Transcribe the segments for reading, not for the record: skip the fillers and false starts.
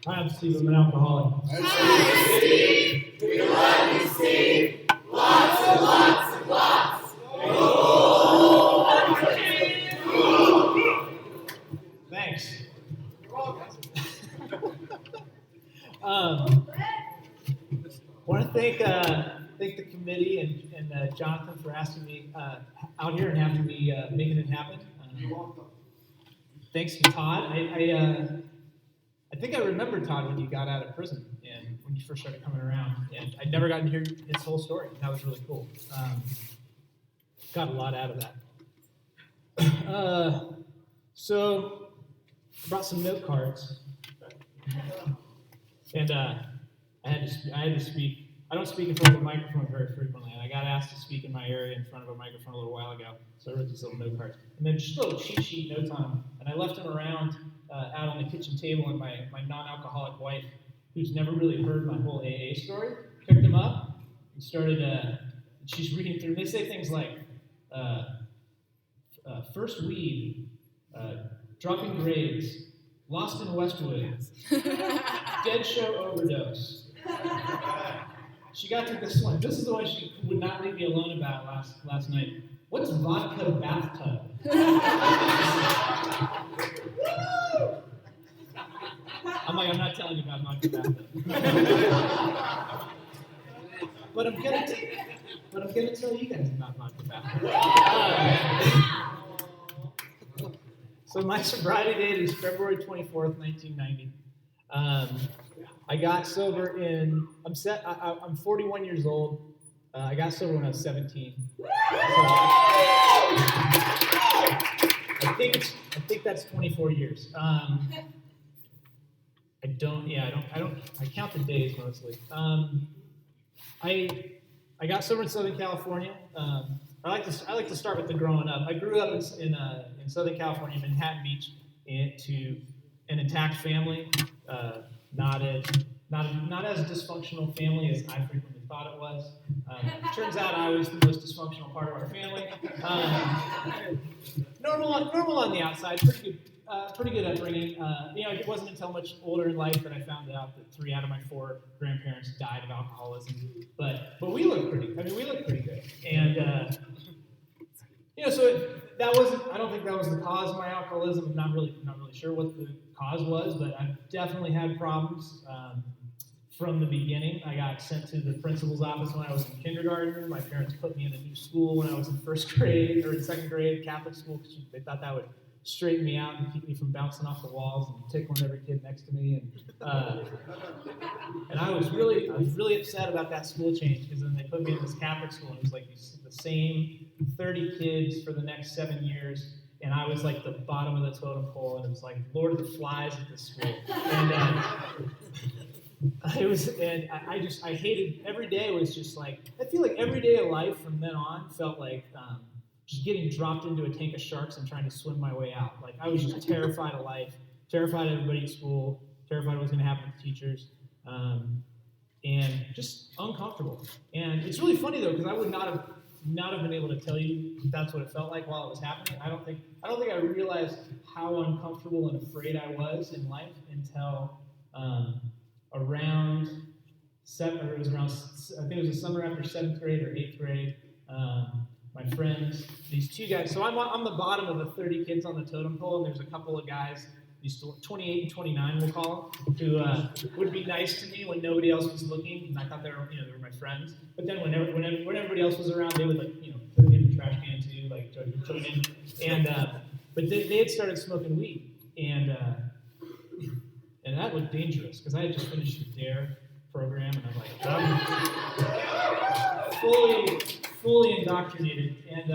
I'm Steve. I'm an alcoholic. Hi, Steve. We love you, Steve. Lots and lots and lots. Thanks. Want to thank the committee and Jonathan for asking me out here and having me making it happen. Thanks to Todd. I think I remember Todd when you got out of prison and when you first started coming around, and I'd never gotten to hear his whole story. That was really cool. Got a lot out of that. So I brought some note cards, and I had to speak. I don't speak in front of a microphone very frequently, and I got asked to speak in my area in front of a microphone a little while ago, so I wrote these little note cards. And then just little cheat sheet notes on them, and I left them around out on the kitchen table, and my non-alcoholic wife, who's never really heard my whole AA story, picked them up and started, she's reading through. They say things like, first weed, dropping grades, lost in Westwood, dead show overdose. She got to this one. This is the one she would not leave me alone about last night. What's vodka bathtub? I'm like, I'm not telling you about vodka bathtub. But I'm gonna tell you guys about vodka bathtub. So my sobriety date is February 24th, 1990. I got sober I'm 41 years old. I got sober when I was 17. So I think that's 24 years. I count the days mostly. I got sober in Southern California. I like to start with the growing up. I grew up in Southern California, Manhattan Beach, to an intact family. Not as dysfunctional family as I frequently thought it was. Turns out I was the most dysfunctional part of our family. Normal on the outside, pretty good upbringing. It wasn't until much older in life that I found out that 3 out of my 4 grandparents died of alcoholism. But we looked pretty good. And so that wasn't. I don't think that was the cause of my alcoholism. I'm not really sure what the cause was, but I definitely had problems from the beginning. I got sent to the principal's office when I was in kindergarten. My parents put me in a new school when I was in 1st grade or in 2nd grade, Catholic school, because they thought that would straighten me out and keep me from bouncing off the walls and tickling every kid next to me. And I was really upset about that school change, because then they put me in this Catholic school, and it was like the same 30 kids for the next 7 years. And I was like the bottom of the totem pole, and it was like Lord of the Flies at this school. And I hated, every day was just like, I feel like every day of life from then on felt like just getting dropped into a tank of sharks and trying to swim my way out. Like, I was just terrified of life, terrified of everybody at school, terrified of what was going to happen with the teachers, and just uncomfortable. And it's really funny though, because I would not have been able to tell you that's what it felt like while it was happening. I don't think I realized how uncomfortable and afraid I was in life until around I think it was the summer after 7th grade or 8th grade. My friends, these 2 guys. So I'm the bottom of the 30 kids on the totem pole, and there's a couple of guys, these 28 and 29, we'll call them, who would be nice to me when nobody else was looking, and I thought they were my friends. But then when everybody else was around, they would put me in the trash can too, join in. And but they had started smoking weed, and that looked dangerous, because I had just finished the DARE program, and I'm fully indoctrinated. And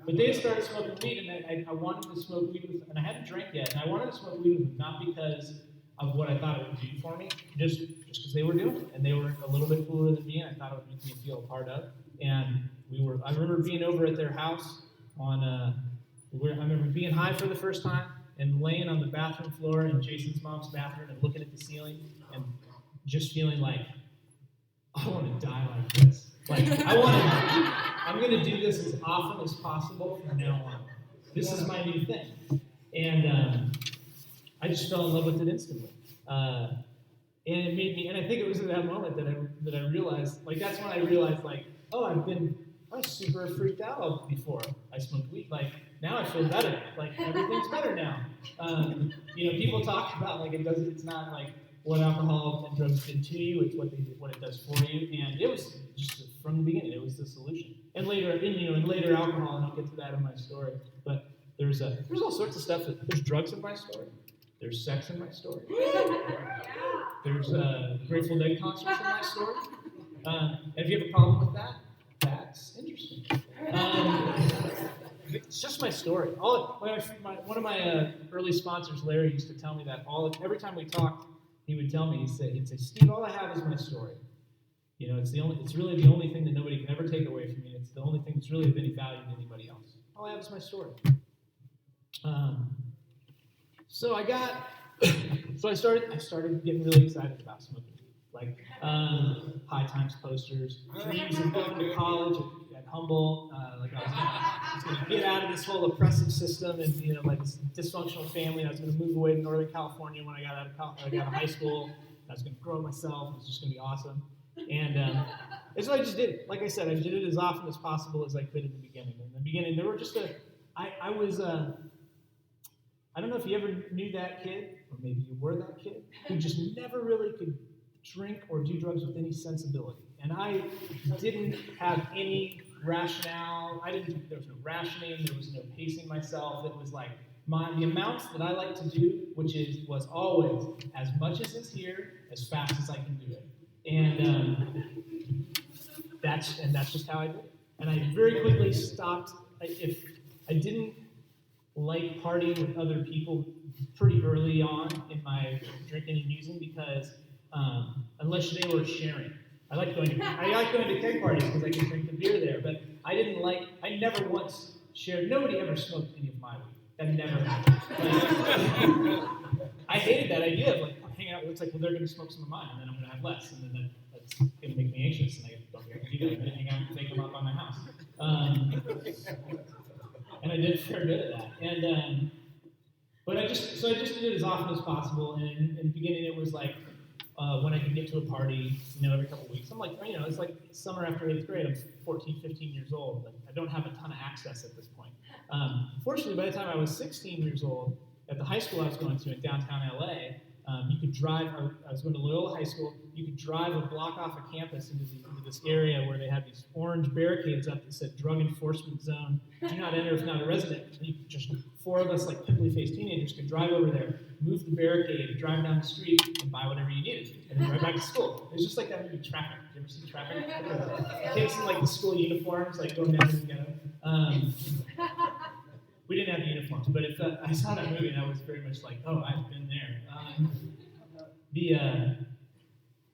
but they had started smoking weed, and I wanted to smoke weed with them, and I hadn't drank yet, and I wanted to smoke weed with them, not because of what I thought it would do for me, just because they were doing it, and they were a little bit cooler than me, and I thought it would make me feel a part of. And I remember being over at their house I remember being high for the first time and laying on the bathroom floor in Jason's mom's bathroom and looking at the ceiling and just feeling like, I want to die like this. I'm going to do this as often as possible from now on. This is my new thing. And I just fell in love with it instantly. And it made me, and I think it was at that moment that I realized, like that's when I realized, like, oh, I was super freaked out before I smoked weed. Like now I feel better. Like everything's better now. People talk about like it's not like what alcohol and drugs did to you. It's what it does for you. And it was just from the beginning. It was the solution. And later, in later alcohol, and I'll get to that in my story. But there's all sorts of stuff. There's drugs in my story. There's sex in my story. There's Grateful Dead concerts in my story. If you have a problem with that, that's interesting. It's just my story. One of my early sponsors, Larry, used to tell me that every time we talked, he would tell me, he'd say, Steve, all I have is my story. It's really the only thing that nobody can ever take away from me. It's the only thing that's really of any value to anybody else. All I have is my story. So I started getting really excited about smoking weed. Like High Times posters, dreams of going to college at Humboldt. Like I was going to get out of this whole oppressive system and like this dysfunctional family. I was going to move away to Northern California when I got out of high school. I was going to grow myself. It was just going to be awesome. And so I just did it. Like I said, I did it as often as possible as I could in the beginning. In the beginning, there were just I don't know if you ever knew that kid, or maybe you were that kid, who just never really could drink or do drugs with any sensibility. And I didn't have any rationale. There was no rationing. There was no pacing myself. It was like the amounts that I like to do, was always as much as is here, as fast as I can do it. And that's just how I did it. And I very quickly stopped. If I didn't like partying with other people pretty early on in my drinking and using because unless they were sharing. I like going to keg parties because I can drink the beer there, but I never once shared, nobody ever smoked any of my weed. That never happened. I hated that idea of like hanging out with, it's like, well, they're going to smoke some of mine and then I'm going to have less, and then that's going to make me anxious and I don't get to do that. I'm going to hang out and fake them up on my house. And I did a fair bit of that. And but I just did it as often as possible. And in the beginning, it was like when I could get to a party, every couple of weeks. I'm like, it's like summer after 8th grade. I'm 14, 15 years old. Like, I don't have a ton of access at this point. Fortunately, by the time I was 16 years old, at the high school I was going to in downtown LA, you could drive. I was going to Loyola High School. You could drive a block off of campus into this area where they had these orange barricades up that said "Drug Enforcement Zone. Do not enter if not a resident." And you just 4 of us, like pimply-faced teenagers, could drive over there, move the barricade, drive down the street, and buy whatever you needed, and then drive back to school. It was just like that movie Traffic. Did you ever see Traffic? The kids in like the school uniforms, like going down to the ghetto. We didn't have uniforms, but if I saw that movie, and I was very much like, oh, I've been there.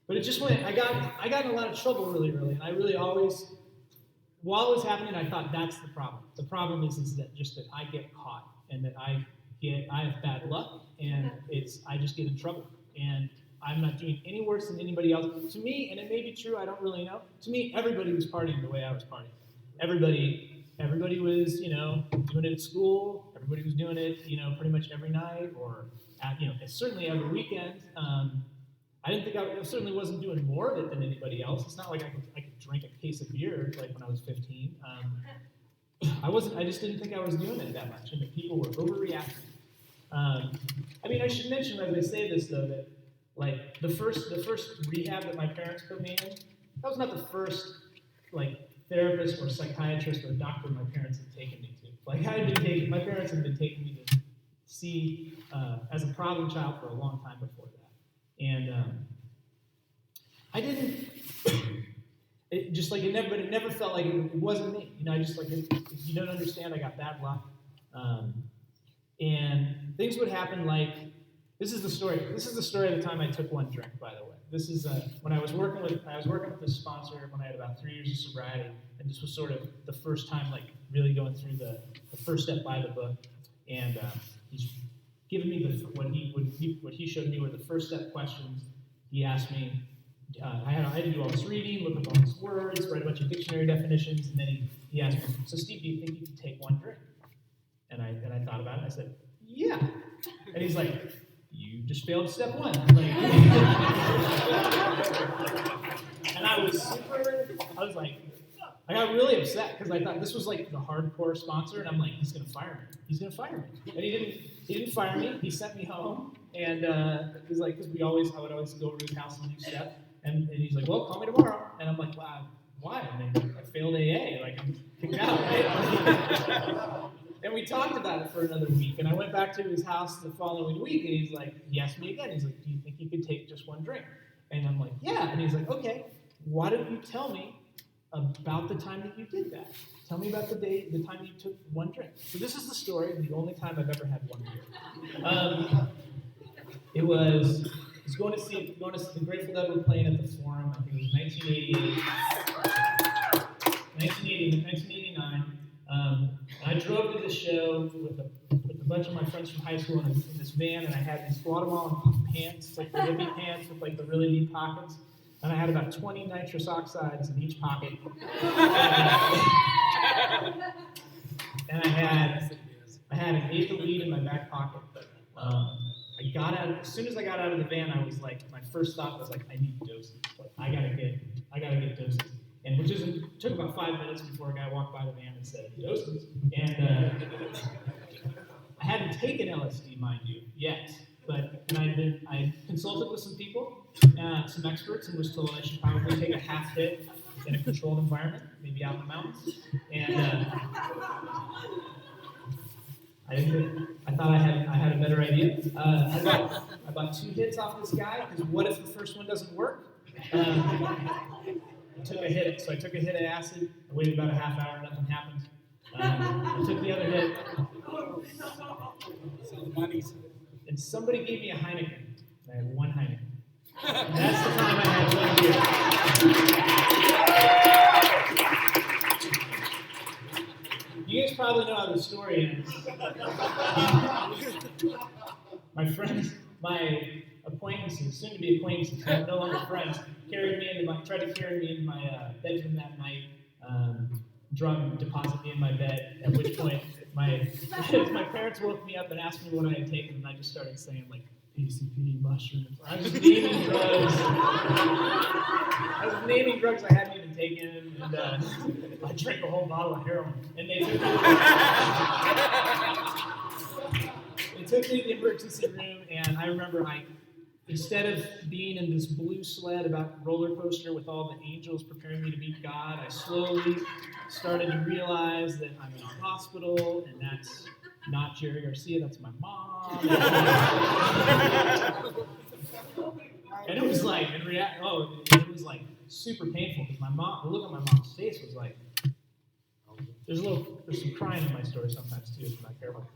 But it just went. I got in a lot of trouble really early, and I really always, while it was happening, I thought that's the problem. The problem is that I get caught, and that I have bad luck, and I just get in trouble, and I'm not doing any worse than anybody else. To me, and it may be true, I don't really know. To me, everybody was partying the way I was partying. Everybody was, doing it at school. Everybody was doing it, pretty much every night, or certainly every weekend. I certainly wasn't doing more of it than anybody else. It's not like I could drink a case of beer like when I was 15. I just didn't think I was doing it that much, and that people were overreacting. I should mention as I say this though that like the first rehab that my parents put me in, that was not the first like therapist or psychiatrist or doctor my parents had taken me to. Like my parents had been taking me to see as a problem child for a long time before that. And I didn't. It never felt like it wasn't me. You don't understand. I got bad luck, and things would happen. Like this is the story. This is the story of the time I took one drink. By the way, this is when I was working with this sponsor when I had about 3 years of sobriety, and this was sort of the first time like really going through the first step by the book, and he's given me what he showed me were the first step questions. He asked me. I had to do all this reading, look up all these words, write a bunch of dictionary definitions, and then he asked me, "So Steve, do you think you could take one drink?" And I thought about it. And I said, "Yeah." And he's like, "You just failed step one. And I got really upset because I thought this was like the hardcore sponsor, and I'm like, he's gonna fire me. He's gonna fire me. And he didn't fire me. He sent me home, and he's like, because I would always go over to his house and do stuff, and he's like, well, call me tomorrow. And I'm like, wow, why? I mean, I failed AA, like I'm kicked out, right? And we talked about it for another week, and I went back to his house the following week, and he asked me again. He's like, do you think you could take just one drink? And I'm like, yeah. And he's like, okay, why don't you tell me about the time that you did that? Tell me about the time you took one drink. So this is the story, the only time I've ever had one drink. I was going to see the Grateful Dead were playing at the Forum. I think it was 1989. I drove to the show with a bunch of my friends from high school in this van, and I had these Guatemalan pants, like the hippie pants with like the really deep pockets, and I had about 20 nitrous oxides in each pocket. And I had an eighth of weed in my back pocket. As soon as I got out of the van, I was like, my first thought was like, I need doses. Like, I gotta get doses. And took about 5 minutes before a guy walked by the van and said, doses. And I hadn't taken LSD, mind you, yet. I consulted with some people, some experts, and was told I should probably take a half hit in a controlled environment, maybe out in the mountains. And I thought I had a better idea. I bought 2 hits off this guy, because what if the first one doesn't work? I took a hit of acid. I waited about a half hour, nothing happened. I took the other hit. And somebody gave me a Heineken. I had one Heineken. And that's the time I had one beer. You guys probably know how the story ends. My friends, my acquaintances, soon to be acquaintances, no longer friends, tried to carry me into my bedroom that night, deposit me in my bed, at which point my parents woke me up and asked me what I had taken, and I just started saying, like, PCP, mushrooms. I was naming drugs. I hadn't even taken, and I drank a whole bottle of heroin. And they took me to the emergency room, and I remember instead of being in this blue sled about roller coaster with all the angels preparing me to meet God, I slowly started to realize that I'm in a hospital, and that's not Jerry Garcia, that's my mom. And it was like, it was like super painful, because the look on my mom's face was like, there's some crying in my story sometimes too, if I'm not careful.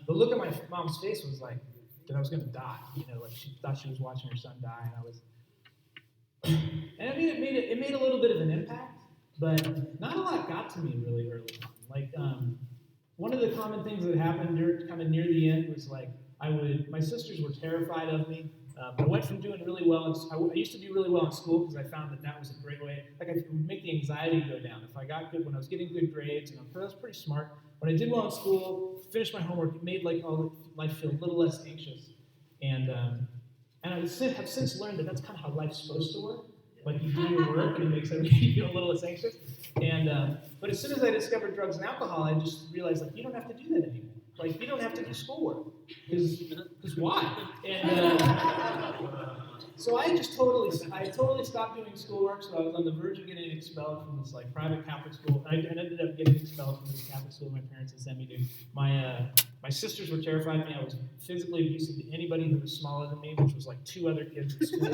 The look on my mom's face was like, that I was going to die, like she thought she was watching her son die, and I mean, it made a little bit of an impact, but not a lot got to me really early on. Like, one of the common things that happened kind of near the end was like, my sisters were terrified of me. I went from doing really well, I used to do really well in school because I found that was a great way, like I would make the anxiety go down. If I got good, when I was getting good grades, and I was pretty smart, when I did well in school, finished my homework, it made like all life feel a little less anxious. And I have since learned that that's kind of how life's supposed to work. Like, you do your work and it makes everybody feel a little less anxious. But as soon as I discovered drugs and alcohol, I just realized, like, you don't have to do that anymore. Like, you don't have to do schoolwork. Because why? And so I totally stopped doing schoolwork. So I was on the verge of getting expelled from this like private Catholic school. I ended up getting expelled from this Catholic school my parents had sent me to. My sisters were terrified of me. I was physically abusive to anybody who was smaller than me, which was like 2 other kids at school.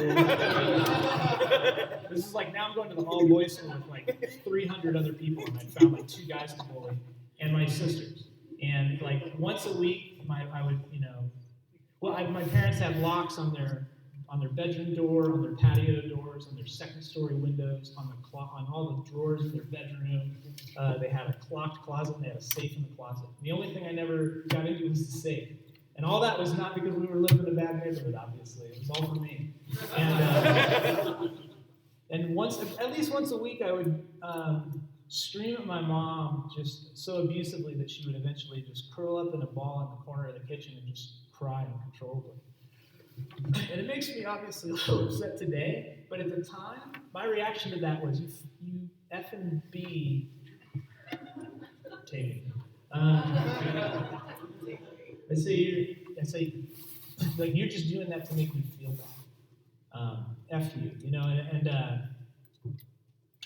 This is like, now I'm going to the all boys school with like 300 other people, and I found like 2 guys to bully, and my sisters. And like once a week, my parents had locks on their bedroom door, on their patio doors, on their second-story windows, on all the drawers in their bedroom. They had a clocked closet, and they had a safe in the closet. And the only thing I never got into was the safe. And all that was not because we were living in a bad neighborhood, obviously. It was all for me. And at least once a week, I would scream at my mom just so abusively that she would eventually just curl up in a ball in the corner of the kitchen and just cry uncontrollably. And it makes me obviously a little upset today, but at the time, my reaction to that was, you effing B. Take it. I say, like, you're just doing that to make me feel bad. F you,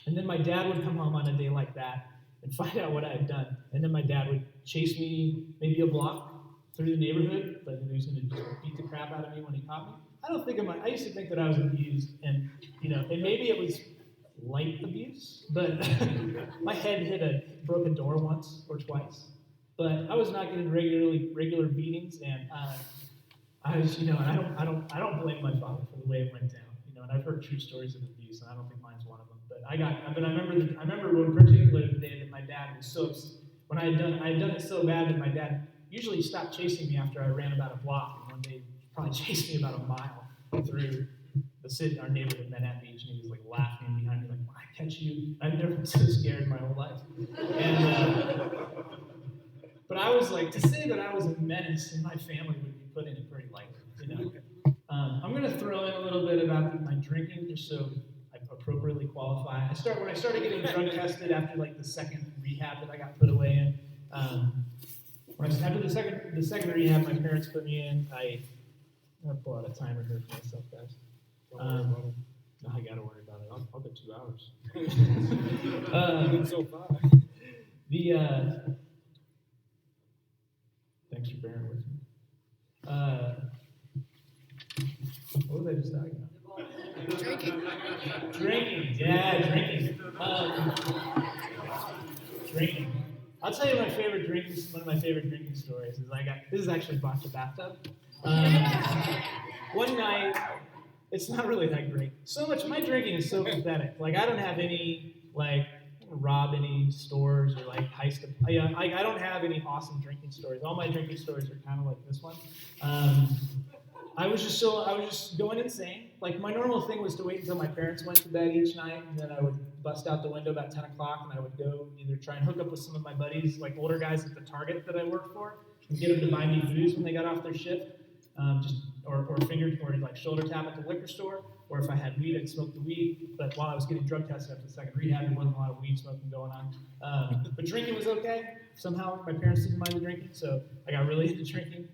and then my dad would come home on a day like that and find out what I had done. And then my dad would chase me maybe a block through the neighborhood, but he was going to just beat the crap out of me when he caught me. I used to think that I was abused, and maybe it was light abuse, but my head hit a broken door once or twice. But I was not getting regular beatings, and I was, I don't blame my father for the way it went down. And I've heard true stories of abuse, and I don't think mine's one of them. But I remember one particular day that my dad was so when I had done it so bad that my dad usually stopped chasing me after I ran about a block, and one day he probably chased me about a mile through the city, our neighborhood, Manhattan Beach, and he was like laughing behind me, like, "When I catch you," I've never been so scared in my whole life. And but I was like, to say that I was a menace in my family would be putting it pretty lightly, I'm going to throw in a little bit about my drinking, just so I appropriately qualify. When I started getting drug tested after like the second rehab that I got put away in. After the second rehab, my parents put me in. I'm gonna pull out a timer here for myself, guys. No, I gotta worry about it. I'll go 2 hours. So far. Thanks for bearing with me. What was I just talking about? Drinking. Yeah, drinking. Drinking. I'll tell you one of my favorite drinking stories is this is actually bought to bathtub. One night, it's not really that great. My drinking is so pathetic. Like, I don't have any, rob any stores or heist. I don't have any awesome drinking stories. All my drinking stories are kind of like this one. I was just going insane. Like, my normal thing was to wait until my parents went to bed each night, and then I would bust out the window about 10 o'clock, and I would go either try and hook up with some of my buddies, like older guys at the Target that I worked for, and get them to buy me booze when they got off their shift, or shoulder tap at the liquor store, or if I had weed, I'd smoke the weed. But while I was getting drug tested after the second rehab, there wasn't a lot of weed smoking going on. But drinking was okay. Somehow my parents didn't mind the drinking, so I got really into drinking.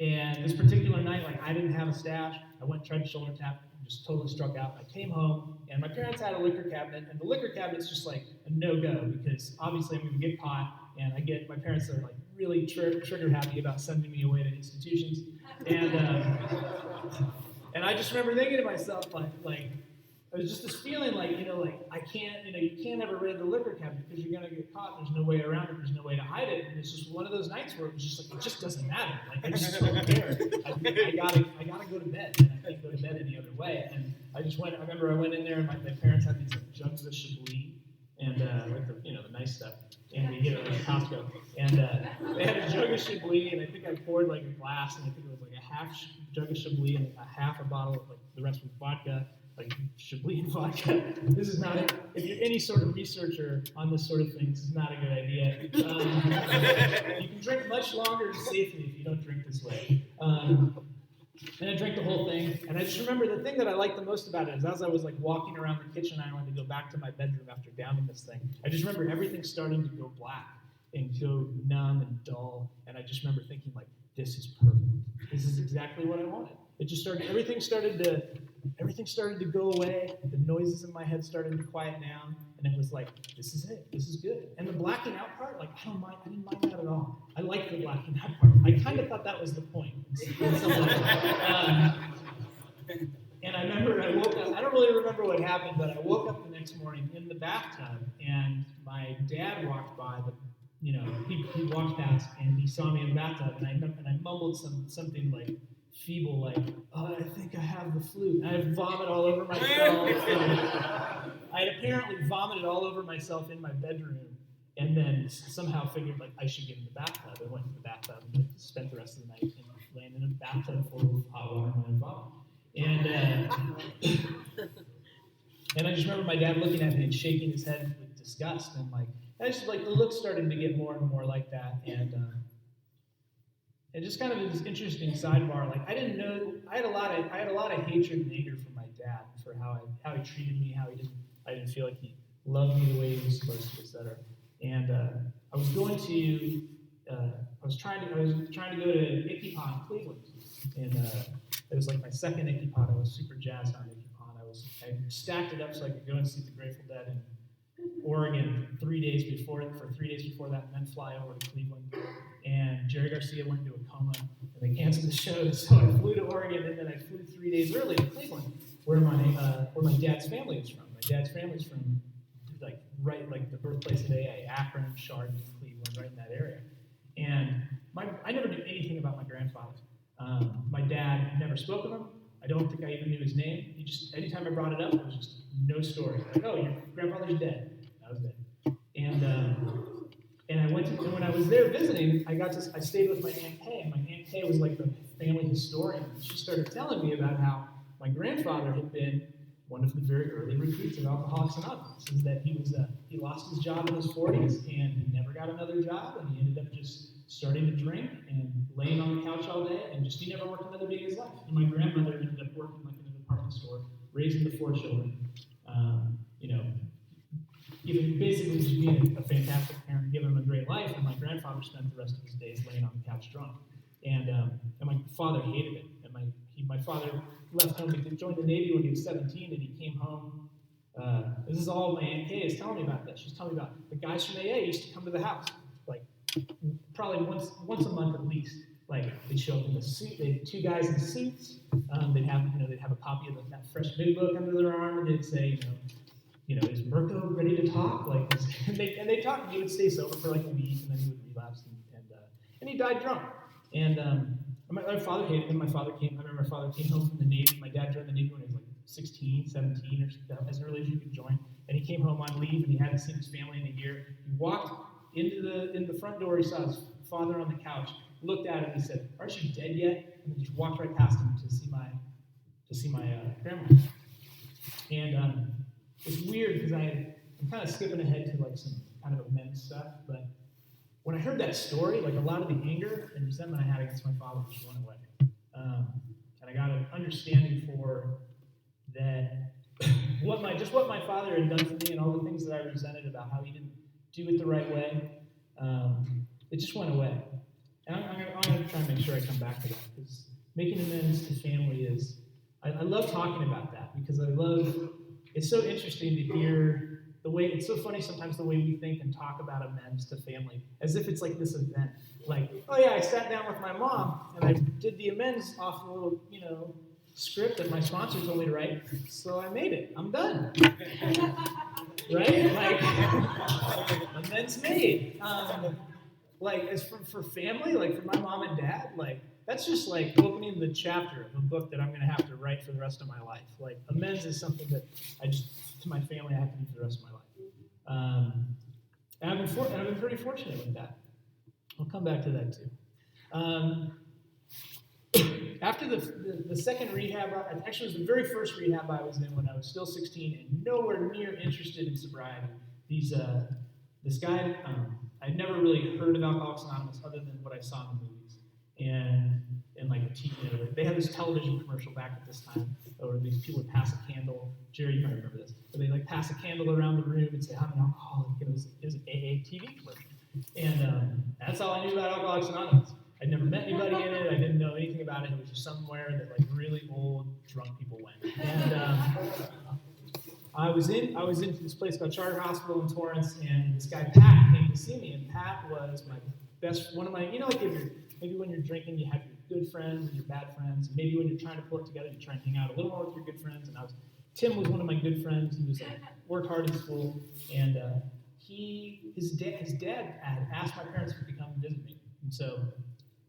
And this particular night, I didn't have a stash. I went and tried to shoulder tap, just totally struck out. I came home, and my parents had a liquor cabinet, and the liquor cabinet's just a no-go, because obviously I'm going to get caught, and my parents are really trigger happy about sending me away to institutions. And I just remember thinking to myself, it was just this feeling I can't, you can't ever raid the liquor cabinet because you're going to get caught. There's no way around it. There's no way to hide it. And it's just one of those nights where it was just it just doesn't matter. I just don't care. I gotta go to bed, and I can't go to bed any other way. And I remember I went in there, and my parents had these jugs of Chablis, and the nice stuff. And we get it at Costco. And they had a jug of Chablis, and I think I poured a glass, and I think it was a half jug of Chablis and a half a bottle of the rest was vodka. Chablis and vodka. This is not if you're any sort of researcher on this sort of thing, this is not a good idea. You can drink much longer safely if you don't drink this way. And I drank the whole thing, and I just remember the thing that I liked the most about it is as I was walking around the kitchen island to go back to my bedroom after downing this thing, I just remember everything starting to go black and go numb and dull, and I just remember thinking this is perfect. This is exactly what I wanted. It just started. Everything started to go away. The noises in my head started to quiet down, and it was this is it. This is good. And the blacking out part, I didn't mind that at all. I liked the blacking out part. I kind of thought that was the point. And I remember I woke up. I don't really remember what happened, but I woke up the next morning in the bathtub, and my dad walked by. He walked past, and he saw me in the bathtub, and I mumbled something feeble, "Oh, I think I have the flu." And I had vomit all over myself. I had apparently vomited all over myself in my bedroom, and then somehow figured I should get in the bathtub. I went to the bathtub and spent the rest of the night laying in a bathtub full of hot water and vomit. And I just remember my dad looking at me and shaking his head with disgust, and the look started to get more and more like that, and And just kind of this interesting sidebar, like I didn't know I had a lot of hatred and anger for my dad for how he treated me, I didn't feel like he loved me the way he was supposed to, etc. And I was going to I was trying to go to SWACYPAA in Cleveland, and it was like my second SWACYPAA. I was super jazzed on SWACYPAA. I stacked it up so I could go and see the Grateful Dead in Oregon 3 days before that, and then fly over to Cleveland. And Jerry Garcia went into a coma, and they canceled the show. So I flew to Oregon, and then I flew 3 days early to Cleveland, where my dad's family is from. My dad's family's from the birthplace of AA, Akron, Chardon, Cleveland, right in that area. And I never knew anything about my grandfather. My dad never spoke of him. I don't think I even knew his name. He just, anytime I brought it up, it was just no story. Like, oh, your grandfather's dead. That was it. And when I was there visiting, I stayed with my Aunt Kay, and my Aunt Kay was like the family historian. She started telling me about how my grandfather had been one of the very early recruits of Alcoholics Anonymous. Is that he lost his job in his 40s, and he never got another job, and he ended up just starting to drink and laying on the couch all day, and just he never worked another day in his life. And my grandmother ended up working like in a department store, raising the 4 children, basically just being a fantastic parent, giving him a great life. And my grandfather spent the rest of his days laying on the couch drunk, and my father hated it. And my father left home. He joined the Navy when he was 17, and he came home. This is all my Aunt Kay is telling me about this. She's telling me about the guys from AA used to come to the house, like probably once a month at least. Like they'd show up in the suit. They had 2 guys in suits. They'd have a copy of that fresh big book under their arm, and they'd say, is Mirko ready to talk? Like, and they talked, and he would stay sober for like a week, and then he would relapse, and he died drunk. And my father hated him. I remember my father came home from the Navy. My dad joined the Navy when he was like 16, 17, or as early as you could join. And he came home on leave, and he hadn't seen his family in a year. He walked in the front door. He saw his father on the couch, looked at him, and he said, "Aren't you dead yet?" And then just walked right past him to see my grandma. And it's weird because I'm kind of skipping ahead to like some kind of immense stuff, but when I heard that story, like a lot of the anger and resentment I had against my father just went away. And I got an understanding for that what my father had done for me and all the things that I resented about how he didn't do it the right way, it just went away. And I'm going to try and make sure I come back to that, because making amends to family is, I love talking about that, because it's so interesting to hear it's so funny sometimes the way we think and talk about amends to family, as if it's like this event. Like, oh yeah, I sat down with my mom, and I did the amends off a little, script that my sponsor told me to write, so I made it. I'm done. Right? Like, amends made. As for family, like for my mom and dad, like, that's just like opening the chapter of a book that I'm going to have to write for the rest of my life. Like, amends is something that to my family, I have to do for the rest of my life. And I've been pretty fortunate with that. I'll come back to that too. After the second rehab, actually it was the very first rehab I was in when I was still 16 and nowhere near interested in sobriety. This guy, I'd never really heard of Alcoholics Anonymous other than what I saw in the movies. And like they had this television commercial back at this time, where these people would pass a candle. Jerry, you might remember this. But they like pass a candle around the room and say, "I'm an alcoholic." It was an AA TV commercial, and that's all I knew about Alcoholics Anonymous. I'd never met anybody in it. I didn't know anything about it. It was just somewhere that like really old drunk people went. And I was in this place called Charter Hospital in Torrance, and this guy Pat came to see me, and Pat was one of my, like maybe when you're drinking, you have your good friends and your bad friends. And maybe when you're trying to pull it together, you try and hang out a little more with your good friends. And Tim was one of my good friends. He was worked hard in school, and his dad had asked my parents to come visit me, and so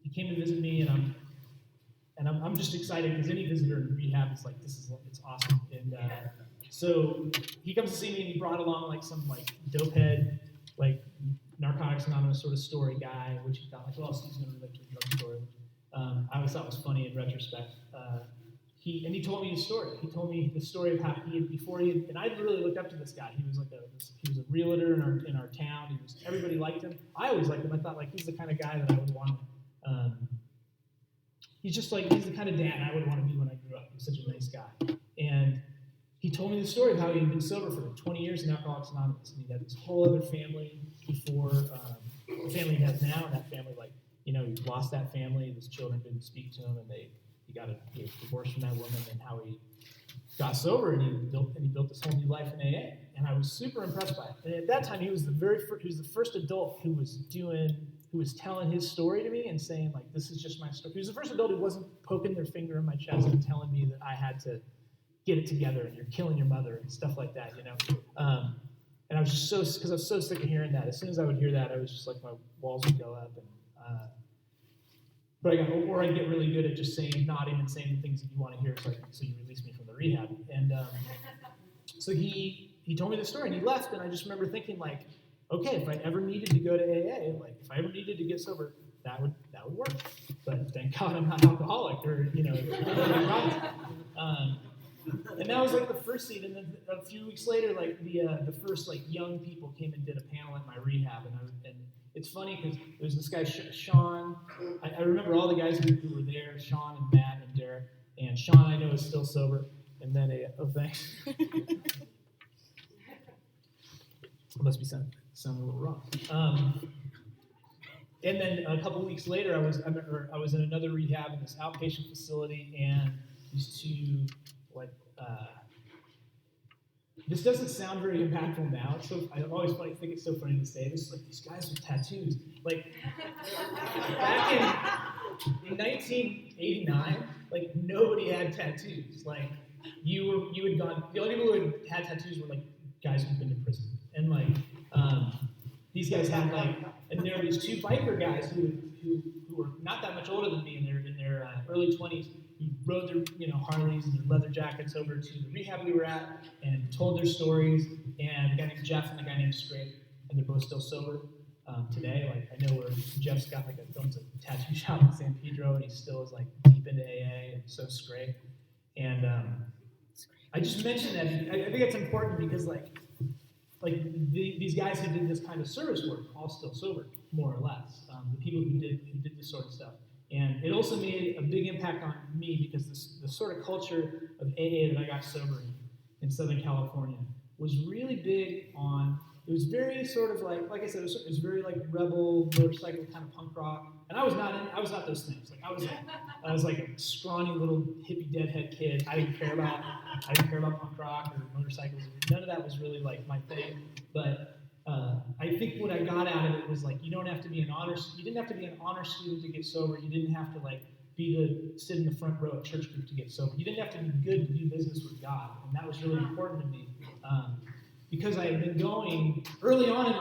he came to visit me, and I'm just excited because any visitor in rehab is like, it's awesome. And so he comes to see me, and he brought along like some like dopehead, like Narcotics Anonymous sort of story guy, which he thought like, well, he's going to relate to a drug story. I always thought was funny in retrospect. He told me his story. He told me the story of how and I really looked up to this guy. He was a realtor in our town. Everybody liked him. I always liked him. I thought like he's the kind of guy that I would want he's the kind of dad I would want to be when I grew up. He's such a nice guy. And he told me the story of how he had been sober for 20 years in Alcoholics Anonymous, and he had this whole other family before the family he has now. And that family, he lost that family. His children didn't speak to him, and he was divorced from that woman. And how he got sober, and he built this whole new life in AA. And I was super impressed by it. And at that time, he was the first adult who was telling his story to me and saying, like, this is just my story. He was the first adult who wasn't poking their finger in my chest and telling me that I had to get it together and you're killing your mother and stuff like that, And I was just because I was so sick of hearing that. As soon as I would hear that, I was just like, my walls would go up. And but I'd get really good at just nodding and saying the things that you want to hear, so you release me from the rehab. And so he told me the story and he left, and I just remember thinking, like, okay, if I ever needed to go to AA, like if I ever needed to get sober, that would work. But thank God I'm not alcoholic, or and that was like the first seed. And then a few weeks later, like the first young people came and did a panel at my rehab, and it's funny because there was this guy Sean. I remember all the guys who were there: Sean and Matt and Derek. And Sean, I know, is still sober. And then thanks. I must be sounding a little wrong. And then a couple weeks later, I was in another rehab in this outpatient facility, and these two, this doesn't sound very impactful now. So I always think it's so funny to say this. Like, these guys with tattoos. Like, back in 1989, like, nobody had tattoos. Like, you had gone. The only people who had tattoos were like guys who'd been to prison, and these guys had and there were these two biker guys who were not that much older than me, in their early 20s, who rode their Harleys and their leather jackets over to the rehab we were at and told their stories. And a guy named Jeff and a guy named Scrape, and they're both still sober today. Like, I know where Jeff's got owns a tattoo shop in San Pedro, and he still is deep into AA, and so Scrape. And I just mentioned that I think it's important because these guys who did this kind of service work all still sober, more or less. The people who did this sort of stuff. And it also made a big impact on me because the sort of culture of AA that I got sober in Southern California was really big on. It was very sort of like I said, it was very rebel, motorcycle kind of punk rock. And I was not those things. Like, I was like a scrawny little hippie deadhead kid. I didn't care about punk rock or motorcycles. None of that was really my thing. But I think what I got out of it was you didn't have to be an honor student to get sober. You didn't have to sit in the front row at church group to get sober. You didn't have to be good to do business with God, and that was really important to me. Because I had been going early on,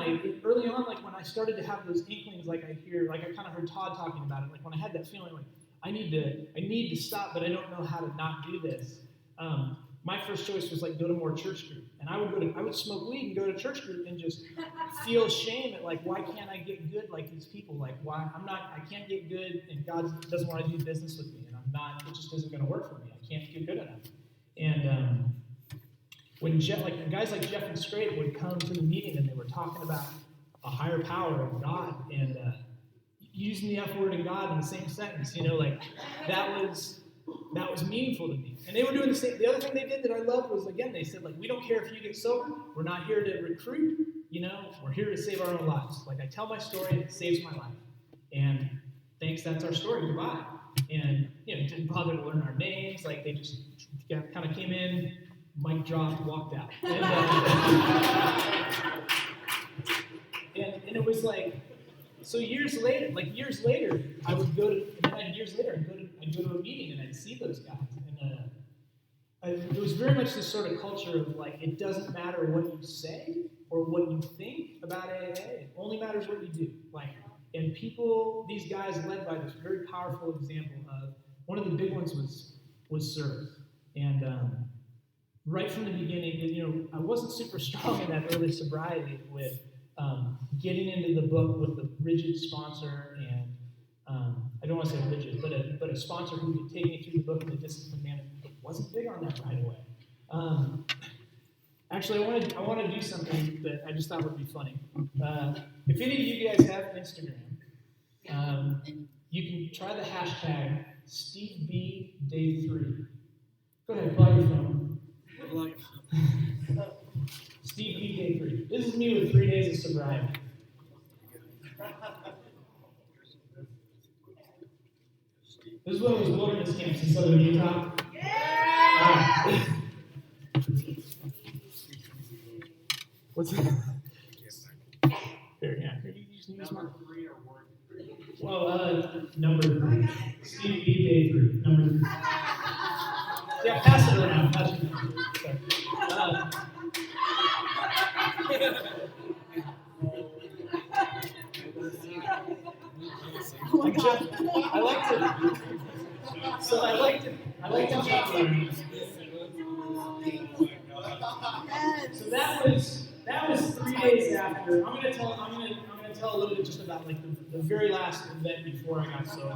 when I started to have those inklings, I kind of heard Todd talking about it. When I had that feeling, I need to stop, but I don't know how to not do this. My first choice was go to more church group, and I would smoke weed and go to church group and just feel shame at why can't I get good like these people? Why I can't get good, and God doesn't want to do business with me, and it just isn't going to work for me. I can't get good enough, and. When guys like Jeff and Scrape would come to the meeting and they were talking about a higher power of God and using the F word and God in the same sentence, that was meaningful to me. And they were doing the same. The other thing they did that I loved was, again, they said, we don't care if you get sober. We're not here to recruit. We're here to save our own lives. I tell my story and it saves my life. And thanks, that's our story. Goodbye. And didn't bother to learn our names. They just kind of came in. Mic dropped, walked out. And it was so years later, I would go to, and then years later, I'd go to a meeting and I'd see those guys. And it was very much this sort of culture of it doesn't matter what you say or what you think about AA, it only matters what you do. And these guys led by this very powerful example of, one of the big ones was service. And right from the beginning, I wasn't super strong in that early sobriety with getting into the book with a rigid sponsor, and I don't want to say rigid, but a sponsor who could take me through the book in a disciplined manner. I wasn't big on that right away. Actually, I want to do something that I just thought would be funny. If any of you guys have Instagram, you can try the hashtag Steve B, day 3. Go ahead, plug your phone. Steve B, day 3. This is me with 3 days of sobriety. This is one of those wilderness camps in southern Utah. Yeah! What's that? Here, yeah. Here, you just use mine. Well, number 3. Steve B, day 3. Number 3. Yeah, pass it around. Pass it around. Sorry. Oh my God. I like to jump around. So that was 3 days after. I'm gonna tell a little bit just about like the very last event before I got sober.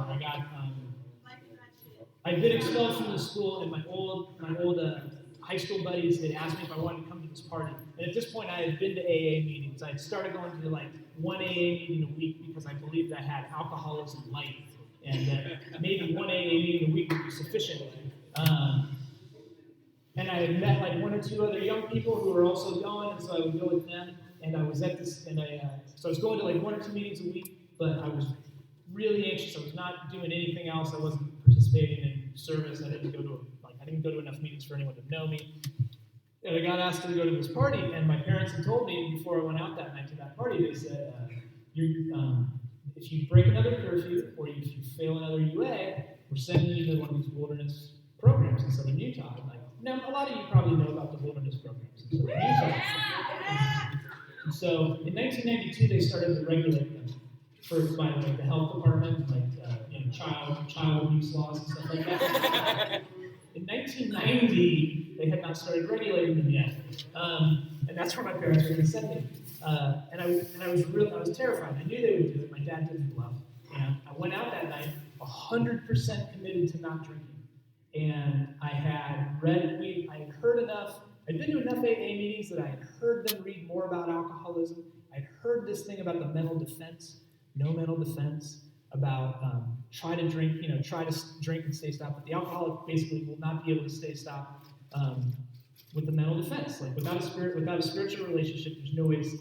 I'd been expelled from the school, and my old high school buddies had asked me if I wanted to come to this party. And at this point, I had been to AA meetings. I had started going to like one AA meeting a week because I believed I had alcoholism light, and that maybe one AA meeting a week would be sufficient. And I had met like 1 or 2 other young people who were also going, and so I would go with them. And I was at this, and so I was going to like 1 or 2 meetings a week, but I was really anxious. I was not doing anything else. I wasn't participating in service. I didn't go to enough meetings for anyone to know me. And I got asked to go to this party, and my parents had told me before I went out that night to that party, they said, if you break another curfew or if you fail another UA, we're sending you to one of these wilderness programs in southern Utah. And like, now, a lot of you probably know about the wilderness programs in southern Utah. And so in 1992, they started to regulate them by like the health department, like child abuse laws and stuff like that. In 1990, they had not started regulating them yet, and that's where my parents were going to send me. And I was terrified. I knew they would do it. My dad didn't bluff. And I went out that night 100% committed to not drinking. And I had heard enough. I'd been to enough AA meetings that I had heard them read more about alcoholism. I'd heard this thing about the mental defense, no mental defense, about try to drink and stay stopped. But the alcoholic basically will not be able to stay stopped with the mental defense. Like without a spiritual relationship, there's no way you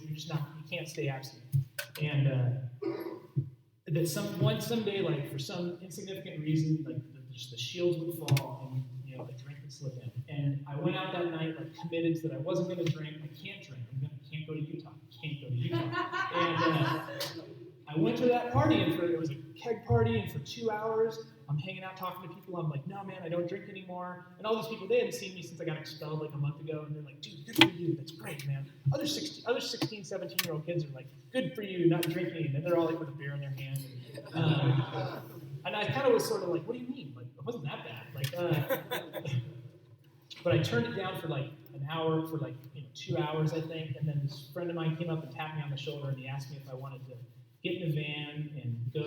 can't stay abstinent. And that someday, like for some insignificant reason, like just the shields would fall and the drink would slip in. And I went out that night like committed that I wasn't going to drink. I can't drink. I can't go to Utah. And I went to that party, and it was a keg party, and for 2 hours, I'm hanging out talking to people. I'm like, no, man, I don't drink anymore. And all these people, they hadn't seen me since I got expelled like a month ago, and they're like, dude, good for you. That's great, man. Other 16, 17-year-old kids are like, good for you, not drinking. And they're all like with a beer in their hand. And I kind of was sort of like, what do you mean? Like, it wasn't that bad. But I turned it down for like an hour, for like 2 hours, I think. And then this friend of mine came up and tapped me on the shoulder, and he asked me if I wanted to get in a van and go.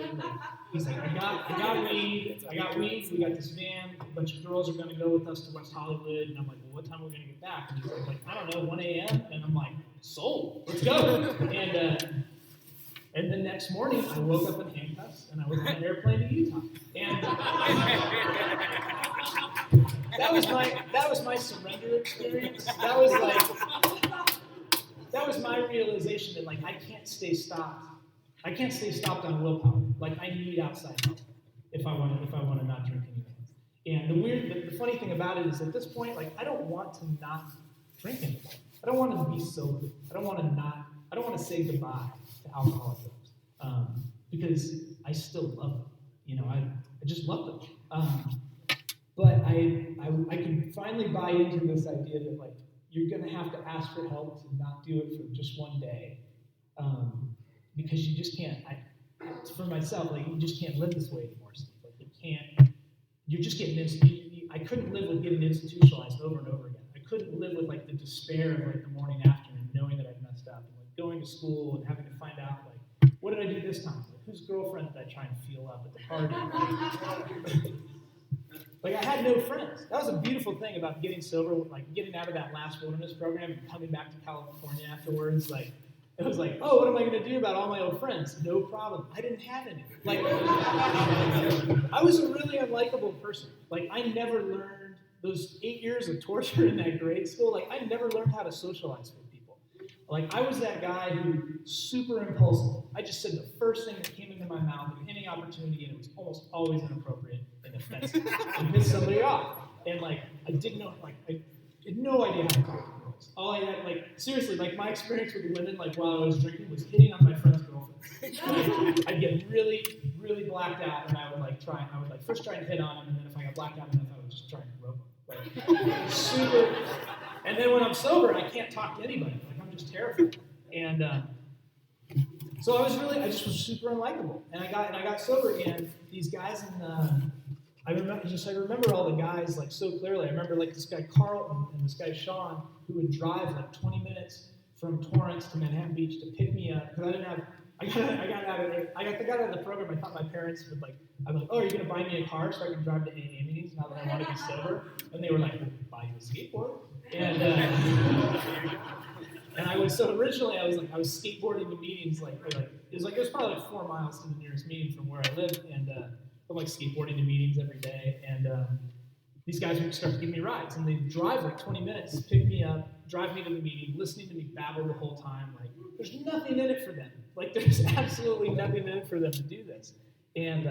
He's like, I got weed. We got this van. A bunch of girls are going to go with us to West Hollywood. And I'm like, well, what time are we going to get back? And he's like, I don't know, 1 a.m. And I'm like, sold. Let's go. And the next morning, I woke up in handcuffs, and I was on an airplane to Utah. And that was my surrender experience. That was my realization that like I can't stay stopped. I can't stay stopped on willpower. Like I need outside help if I want to not drink anymore. And the funny thing about it is at this point, like I don't want to not drink anymore. I don't want to be sober. I don't want to say goodbye to alcohol drugs because I still love them. I just love them. But I can finally buy into this idea that like you're going to have to ask for help to not do it for just one day, because you just can't. For myself, like you just can't live this way anymore, Steve. Like you can't. You're just getting I couldn't live with getting institutionalized over and over again. I couldn't live with like the despair of like the morning after and knowing that I'd messed up, and like going to school and having to find out like what did I do this time? Like whose girlfriend did I try and feel up at the party? Like I had no friends. That was a beautiful thing about getting sober, like getting out of that last wilderness program and coming back to California afterwards. Like It was like, oh, what am I going to do about all my old friends? No problem. I didn't have any. Like, I was a really unlikable person. Like, I never learned those 8 years of torture in that grade school. Like, I never learned how to socialize with people. Like, I was that guy who super impulsive. I just said the first thing that came into my mouth at any opportunity, and it was almost always inappropriate and offensive, and pissed somebody off. And like, I didn't know, like, I had no idea how to talk to girls. All I had, like, seriously, like, my experience with women, like, while I was drinking, was hitting on my friend's girlfriends. Like, I'd get really, really blacked out, and I would like first try and hit on them, and then if I got blacked out enough, I would just try and rope them. Like, super. And then when I'm sober, I can't talk to anybody. Like, I'm just terrified. And so I just was super unlikable. And I got sober, and these guys I remember all the guys like so clearly. I remember like this guy Carlton and this guy Sean who would drive like 20 minutes from Torrance to Manhattan Beach to pick me up because I got out of the program. I thought my parents would like. I'm like, oh, are you gonna buy me a car so I can drive to AA meetings now that I want to be sober? And they were like, we'll buy you a skateboard. And originally I was skateboarding to meetings it was probably like 4 miles to the nearest meeting from where I lived, and I'm like skateboarding to meetings every day, and these guys would start to give me rides, and they'd drive like 20 minutes, pick me up, drive me to the meeting, listening to me babble the whole time. Like, there's nothing in it for them. Like, there's absolutely nothing in it for them to do this. And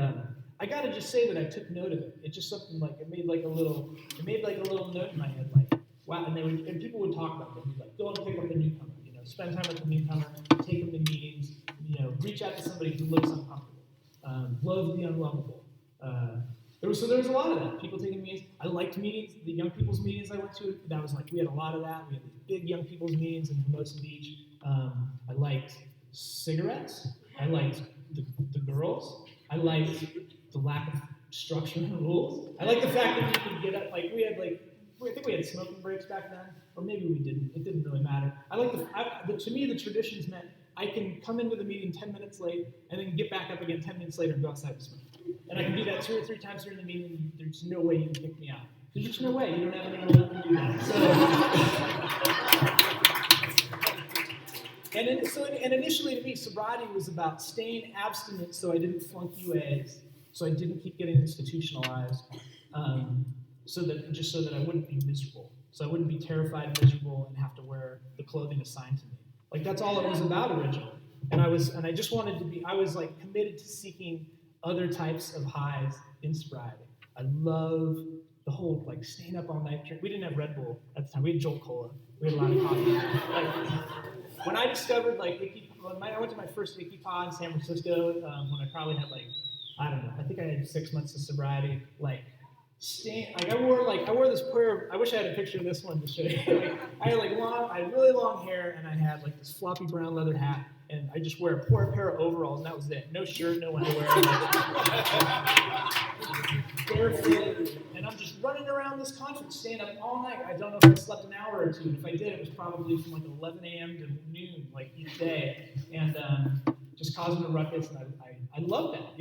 I gotta just say that I took note of it. It's just something like it made like a little note in my head, like, wow. And people would talk about them, like, go and pick up the newcomer, spend time with the newcomer, take them to meetings, reach out to somebody who looks uncomfortable, love the unlovable. There was a lot of that. People taking meetings. I liked meetings. The young people's meetings I went to, that was like, we had a lot of that. We had these big young people's meetings in Hermosa Beach. I liked cigarettes. I liked the girls. I liked the lack of structure and rules. I liked the fact that you could get up, like, I think we had smoking breaks back then, or maybe we didn't. It didn't really matter. To me, the traditions meant I can come into the meeting 10 minutes late and then get back up again 10 minutes later and go outside to smoke. And I can do that 2 or 3 times during the meeting. There's no way you can kick me out. There's just no way. You don't have any rule to do that. So, and initially to me, sobriety was about staying abstinent so I didn't flunk UAs, so I didn't keep getting institutionalized, so that I wouldn't be miserable. So I wouldn't be terrified, miserable, and have to wear the clothing assigned to me. Like, that's all it was about originally. And I was like committed to seeking other types of highs in sobriety. I love the whole like staying up all night drink. We didn't have Red Bull at the time. We had Jolt Cola. We had a lot of coffee. Like, when I discovered like I went to my first SWACYPAA in San Francisco when I probably had I think I had 6 months of sobriety. I wore this pair. I wish I had a picture of this one to show you. I had really long hair, and I had like this floppy brown leather hat, and I just wear a pair of overalls, and that was it. No shirt, no underwear. Barefoot, and I'm just running around this conference, staying up all night. I don't know if I slept an hour or two, and if I did, it was probably from like 11 a.m. to noon, like each day, and just causing a ruckus. And I love that.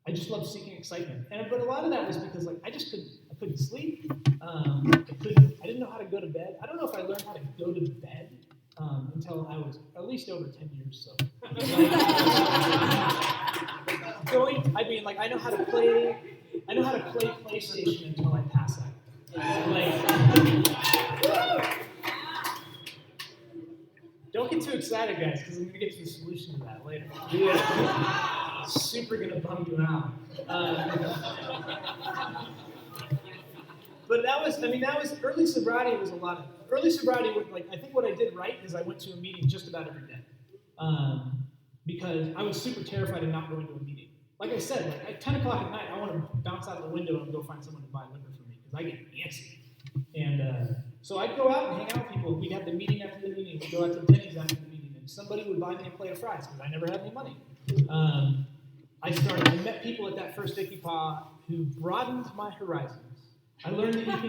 I just love seeking excitement, but a lot of that was because like I couldn't sleep. I didn't know how to go to bed. I don't know if I learned how to go to bed until I was at least over 10 years so. I know how to play PlayStation until I pass out. Don't get too excited, guys, because I'm gonna get to the solution to that later. Yeah. Super gonna bum you out. But that was early sobriety. Was a lot of early sobriety. I think what I did right is I went to a meeting just about every day, because I was super terrified of not going to a meeting. Like I said, at 10 o'clock at night, I want to bounce out the window and go find someone to buy liquor for me because I get antsy. And so I'd go out and hang out with people. We'd have the meeting after the meeting. We'd go out to Denny's after the meeting, and somebody would buy me a plate of fries because I never had any money. I met people at that first SWACYPAA who broadened my horizons. I learned that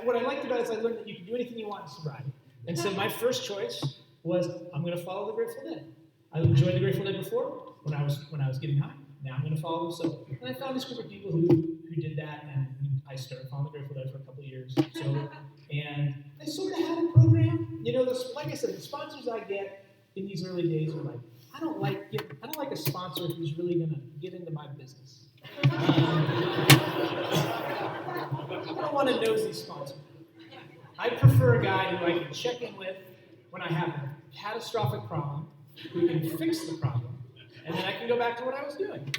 what I liked about it is I learned that you can do anything you want in sobriety. And so my first choice was, I'm going to follow the Grateful Dead. I enjoyed the Grateful Dead before when I was getting high. Now I'm going to follow them sober. And I found this group of people who did that, and I started following the Grateful Dead for a couple of years. And they sort of had a program. Like I I said, the sponsors I get in these early days are like, I don't like a sponsor who's really gonna get into my business. I don't want a nosy sponsor. I prefer a guy who I can check in with when I have a catastrophic problem, who can fix the problem, and then I can go back to what I was doing.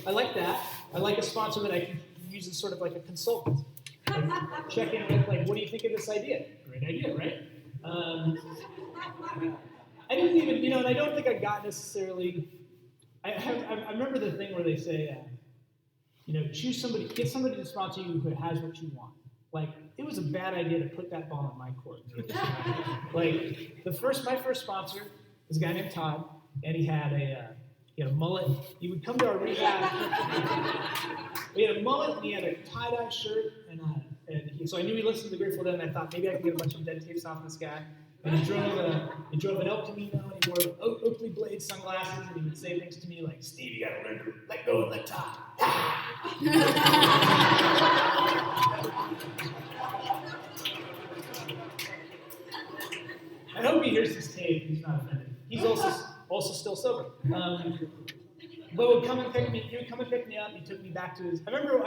I like that. I like a sponsor that I can use as sort of like a consultant. Like, check in with, like, what do you think of this idea? Great idea, right? I didn't even, and I don't think I got necessarily. I remember the thing where they say, choose somebody, get somebody to sponsor you who has what you want. Like, it was a bad idea to put that ball in my court. Like, my first sponsor was a guy named Todd, and he had a mullet. He would come to our rehab. We had a mullet, and he had a tie-dye shirt, so I knew he listened to the Grateful Dead, and I thought maybe I could get a bunch of dead tapes off this guy. And he drove an El Camino, and he wore Oakley blade sunglasses, and he would say things to me like, "Steve, you gotta learn to let go and let Todd." I hope he hears this tape. He's not offended. He's also still sober. But he would come and pick me up. He took me back to his. I remember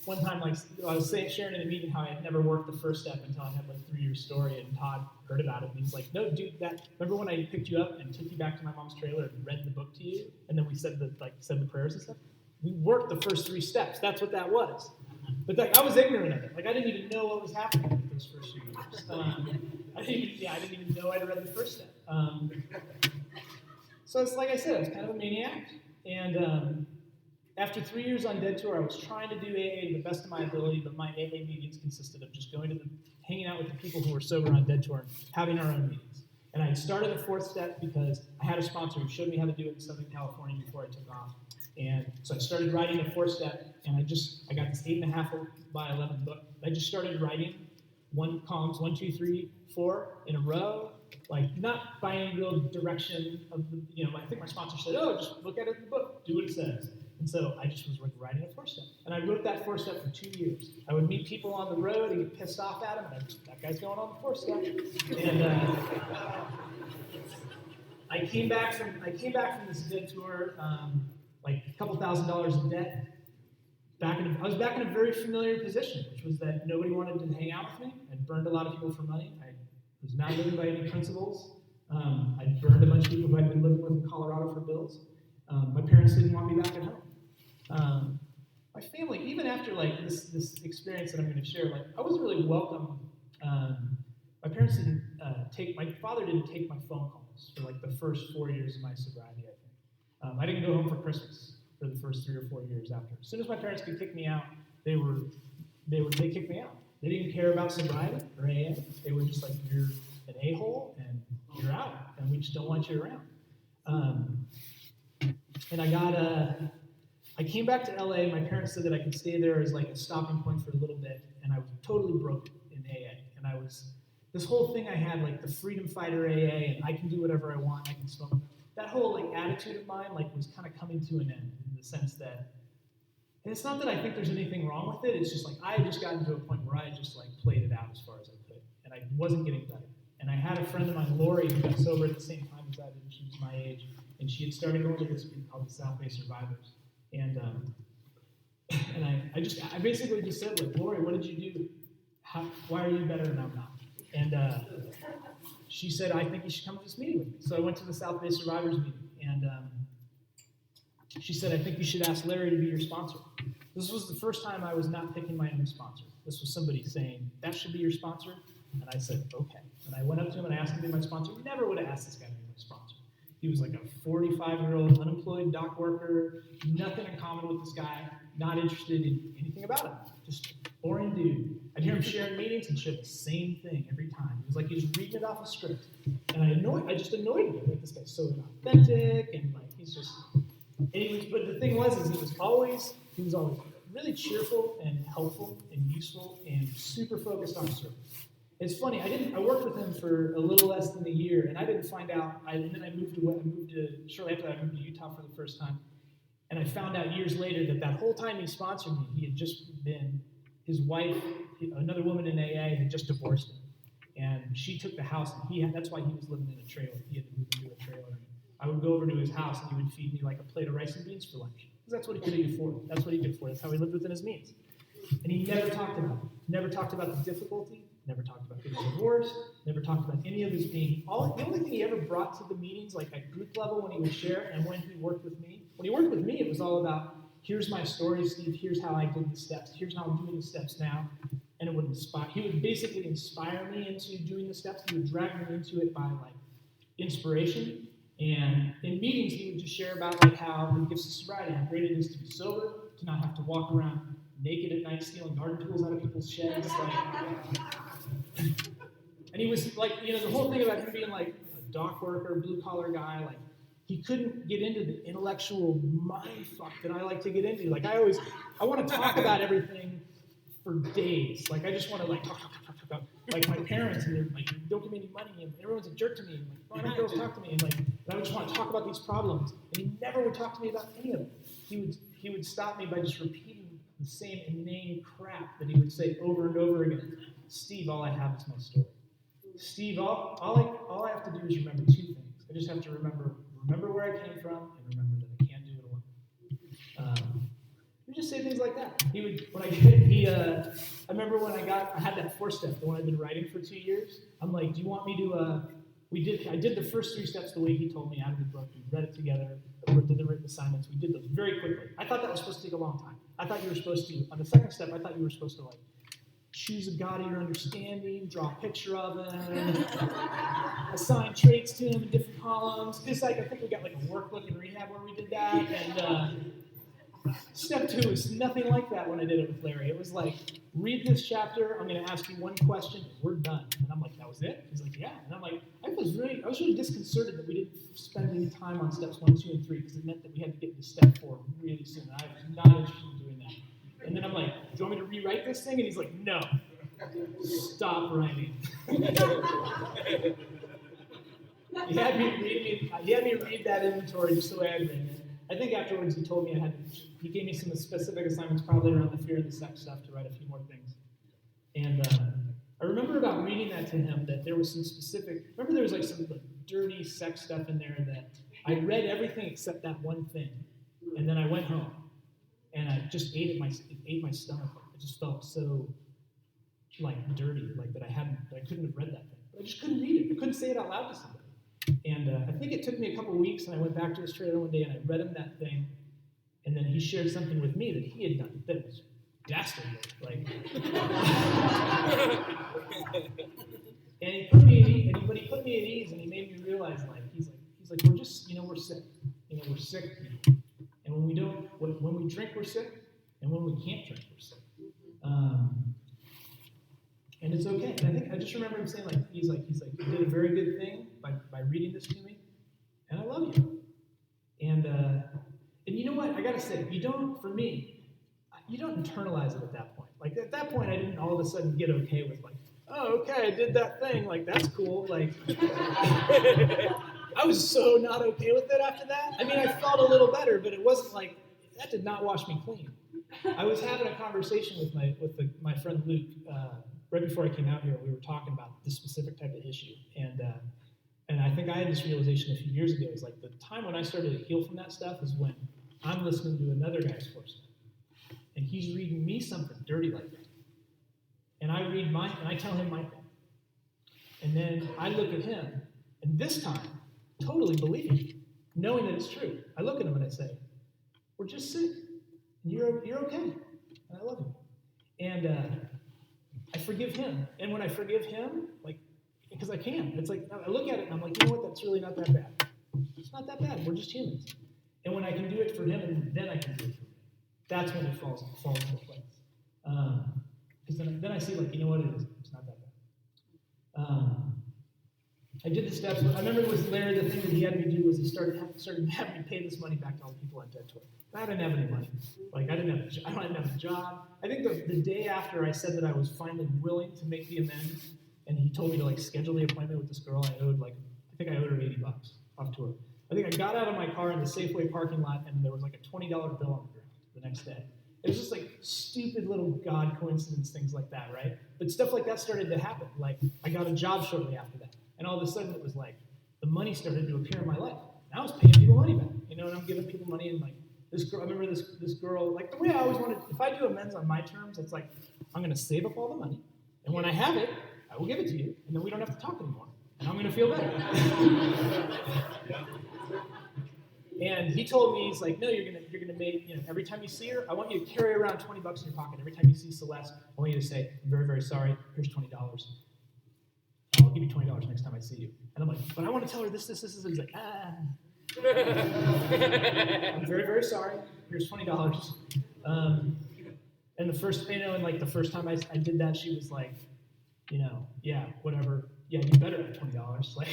one time, like, I was sharing in a meeting how I had never worked the first step until I had like 3-year story, and Todd heard about it, and he's like, "No, dude, remember when I picked you up and took you back to my mom's trailer and read the book to you, and then we said the prayers and stuff? We worked the first 3 steps. That's what that was." But like, I was ignorant of it. Like, I didn't even know what was happening with those first few years. I didn't even know I'd read the first step. So it's like I said, I was kind of a maniac, and after 3 years on Dead Tour, I was trying to do AA to the best of my ability, but my AA meetings consisted of just hanging out with the people who were sober on Dead Tour and having our own meetings. And I had started the 4th step because I had a sponsor who showed me how to do it in Southern California before I took off. And so I started writing the 4th step, and I got this 8.5 by 11 book. I just started writing columns 1, 2, 3, 4 in a row, like not by any real direction of the, I think my sponsor said, "Oh, just look at it in the book, do what it says." And so I just was writing a 4th step. And I wrote that 4th step for 2 years. I would meet people on the road and get pissed off at them, and that guy's going on the 4th step. And I came back from this Dead Tour, like a couple $1,000s in debt. I was back in a very familiar position, which was that nobody wanted to hang out with me. I'd burned a lot of people for money. I was not living by any principles. I'd burned a bunch of people who I'd been living with in Colorado for bills. My parents didn't want me back at home. My family, even after like this experience that I'm going to share, like, I wasn't really welcome. My father didn't take my phone calls for like the first 4 years of my sobriety, I think. I didn't go home for Christmas for the first 3 or 4 years after. As soon as my parents could kick me out, they kicked me out. They didn't care about sobriety or AA. They were just like, "You're an a-hole and you're out, and we just don't want you around." And I came back to LA. My parents said that I could stay there as like a stopping point for a little bit, and I was totally broken in AA. And this whole thing I had, like the freedom fighter AA, and I can do whatever I want, I can smoke. That whole like attitude of mine like was kind of coming to an end in the sense that, and it's not that I think there's anything wrong with it. It's just like I had just gotten to a point where I just like played it out as far as I could, and I wasn't getting better. And I had a friend of mine, Lori, who got sober at the same time as I did, and she was my age, and she had started going to this group called the South Bay Survivors. And I basically just said, like, "Lori, what did you do? Why are you better and I'm not?" And she said, "I think you should come to this meeting with me." So I went to the South Bay Survivors meeting, and she said, "I think you should ask Larry to be your sponsor." This was the first time I was not picking my own sponsor. This was somebody saying, "That should be your sponsor." And I said, "Okay." And I went up to him and I asked him to be my sponsor. Never would have asked this guy to be my sponsor. He was like a 45-year-old unemployed dock worker, nothing in common with this guy, not interested in anything about him. Just boring dude. I'd hear him sharing meetings and share the same thing every time. It was like he was reading it off a script. And I just annoyed me. Like, this guy's so inauthentic, and like he's just. But the thing was, he was always really cheerful and helpful and useful and super focused on service. It's funny. I worked with him for a little less than a year, and I didn't find out. And then I moved to shortly after that, I moved to Utah for the first time, and I found out years later that whole time he sponsored me, he had just been his wife, another woman in AA, had just divorced him. And she took the house, and that's why he was living in a trailer. He had to move into a trailer. I would go over to his house, and he would feed me like a plate of rice and beans for lunch. Because that's what he could afford. That's what he could afford. That's how he lived within his means. And he never talked about it. Never talked about the difficulty. Never talked about getting divorced. Never talked about any of his being. The only thing he ever brought to the meetings, like at group level when he would share, and when he worked with me. When he worked with me, it was all about, here's my story, Steve. Here's how I did the steps. Here's how I'm doing the steps now. And it would inspire. He would basically inspire me into doing the steps. He would drag me into it by like inspiration. And in meetings, he would just share about like how the gifts of sobriety, how great it is to be sober, to not have to walk around naked at night stealing garden tools out of people's sheds. And he was like, the whole thing about him being like a dock worker, blue collar guy, like he couldn't get into the intellectual mind fuck that I like to get into. Like I want to talk about everything for days. Like I just want to like talk. Like my parents, and they're like, don't give me any money, and everyone's a jerk to me, and like, why don't girls talk to me? And like, I just want to talk about these problems. And he never would talk to me about any of it. He would stop me by just repeating the same inane crap that he would say over and over again. Steve, all I have is my story. Steve, all I have to do is remember two things. I just have to remember where I came from, and remember that I can't do it alone. He would just say things like that. I remember when I had that 4-step, the one I've been writing for 2 years. I'm like, do you want me to, I did the first 3 steps the way he told me out of the book. We read it together, did the written assignments. We did those very quickly. I thought that was supposed to take a long time. I thought you were supposed to, on the second step, I thought you were supposed to like, choose a God of your understanding, draw a picture of him, assign traits to him in different columns. Just like, I think we got like a workbook in rehab where we did that. And step 2 is nothing like that when I did it with Larry. It was like, read this chapter, I'm going to ask you one question, and we're done. And I'm like, that was it? He's like, yeah. And I'm like, I was really disconcerted that we didn't spend any time on steps 1, 2, and 3, because it meant that we had to get to step 4 really soon. And I was not interested in doing that. And then I'm like, do you want me to rewrite this thing? And he's like, no. Stop writing. He had me read that inventory just the way I'd written it. I think afterwards he told me he gave me some specific assignments probably around the fear and the sex stuff to write a few more things. And I remember about reading that to him that there was some specific, remember there was like some like, dirty sex stuff in there that I read everything except that one thing. And then I went home and I just ate my stomach. It just felt so like dirty, like that I couldn't have read that thing. But I just couldn't read it. I couldn't say it out loud to somebody. And I think it took me a couple weeks, and I went back to his trailer one day, and I read him that thing, and then he shared something with me that he had done that was dastardly. Like, and when he put me at ease, and he made me realize, like, he's like, we're just, we're sick. We're sick. And when we drink, we're sick, and when we can't drink, we're sick. And it's okay. And I just remember him saying, like, he's like, you did a very good thing by reading this to me, and I love you. And you know what? I gotta say, you don't internalize it at that point. Like at that point, I didn't all of a sudden get okay with like, oh, okay, I did that thing. Like that's cool. Like I was so not okay with it after that. I mean, I felt a little better, but it wasn't like that did not wash me clean. I was having a conversation with my friend Luke. Right before I came out here, we were talking about this specific type of issue, and I think I had this realization a few years ago. Is like the time when I started to heal from that stuff is when I'm listening to another guy's course, and he's reading me something dirty like that, and I tell him my thing, and then I look at him, and this time, totally believing, knowing that it's true. I look at him and I say, "We're just sick, and you're okay, and I love you," and I forgive him. And when I forgive him, like, because I can, it's like, I look at it and I'm like, you know what, that's really not that bad. It's not that bad, we're just humans. And when I can do it for him, and then I can do it for me, that's when it falls into place. Because then I see, like, you know what it is, it's not that bad. I did the steps. I remember with Larry, the thing that he had me do was he started having me pay this money back to all the people I dead to. I didn't have any money. Like I didn't have a job. I think the day after I said that I was finally willing to make the amends, and he told me to like schedule the appointment with this girl, I owed her $80 off to her. I think I got out of my car in the Safeway parking lot, and there was like a $20 bill on the ground the next day. It was just like stupid little God coincidence, things like that, right? But stuff like that started to happen. Like I got a job shortly after that. And all of a sudden it was like the money started to appear in my life. And I was paying people money back, and I'm giving people money. And like this girl, I remember this girl, like the way I always wanted, if I do amends on my terms, it's like I'm going to save up all the money. And when I have it, I will give it to you. And then we don't have to talk anymore. And I'm going to feel better. And he told me, he's like, no, you're gonna make, every time you see her, I want you to carry around $20 in your pocket. Every time you see Celeste, I want you to say, I'm very, very sorry, here's $20. I'll give you $20 next time I see you. And I'm like, but I want to tell her this. He's like, I'm very, very sorry, here's $20. And the first, and like the first time I did that, she was like, yeah, whatever. Yeah, you better have $20. Like,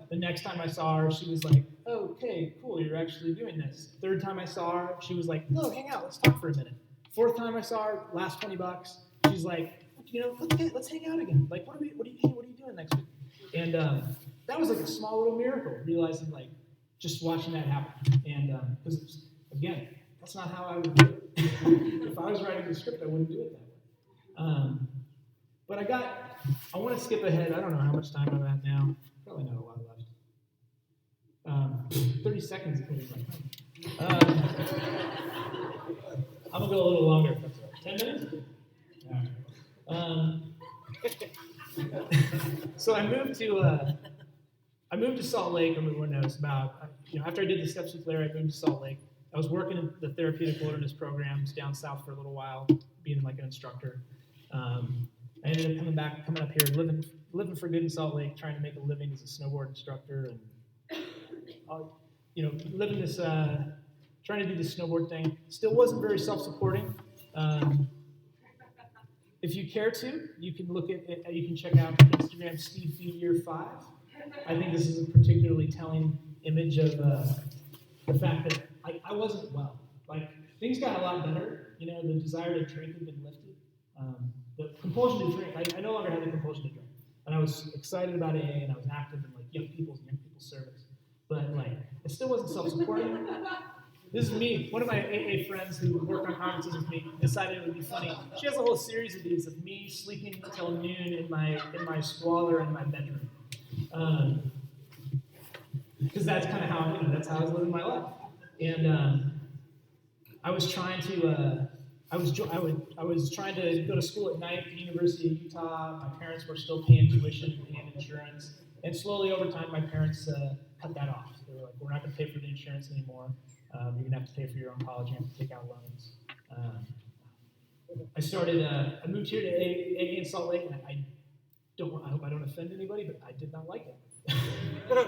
the next time I saw her, she was like, okay, cool, you're actually doing this. Third time I saw her, she was like, no, hang out, let's talk for a minute. Fourth time I saw her, last $20, she's like, let's hang out again. Like, what are you doing next week? And that was like a small little miracle, realizing like, just watching that happen. And because again, that's not how I would do it. If I was writing the script, I wouldn't do it that way. But I want to skip ahead. I don't know how much time I'm at now. Probably not a lot left. 30 seconds is pretty much. I'm going to go a little longer. 10 minutes? All right. So I moved to Salt Lake. Everyone knows about, after I did the Steps with Larry, I moved to Salt Lake. I was working in the therapeutic wilderness programs down south for a little while, being like an instructor. I ended up coming up here, living for good in Salt Lake, trying to make a living as a snowboard instructor, and living this, trying to do this snowboard thing. Still wasn't very self-supporting. If you care to, you can you can check out Instagram Steve Feed Year 5. I think this is a particularly telling image of the fact that I wasn't well. Like, things got a lot better. The desire to drink had been lifted. The compulsion to drink, I no longer had the compulsion to drink. And I was excited about AA, and I was active in like young people's service. But like, I still wasn't self-supporting. This is me. One of my AA friends who worked on conferences with me decided it would be funny. She has a whole series of these of me sleeping until noon in my squalor in my bedroom. Because that's kind of how that's how I was living my life. And I was trying to. I was trying to go to school at night at the University of Utah. My parents were still paying tuition and insurance. And slowly over time, my parents cut that off. They were like, we're not going to pay for the insurance anymore. You're going to have to pay for your own college. You have to take out loans. I moved here to AA in Salt Lake, and I hope I don't offend anybody, but I did not like it.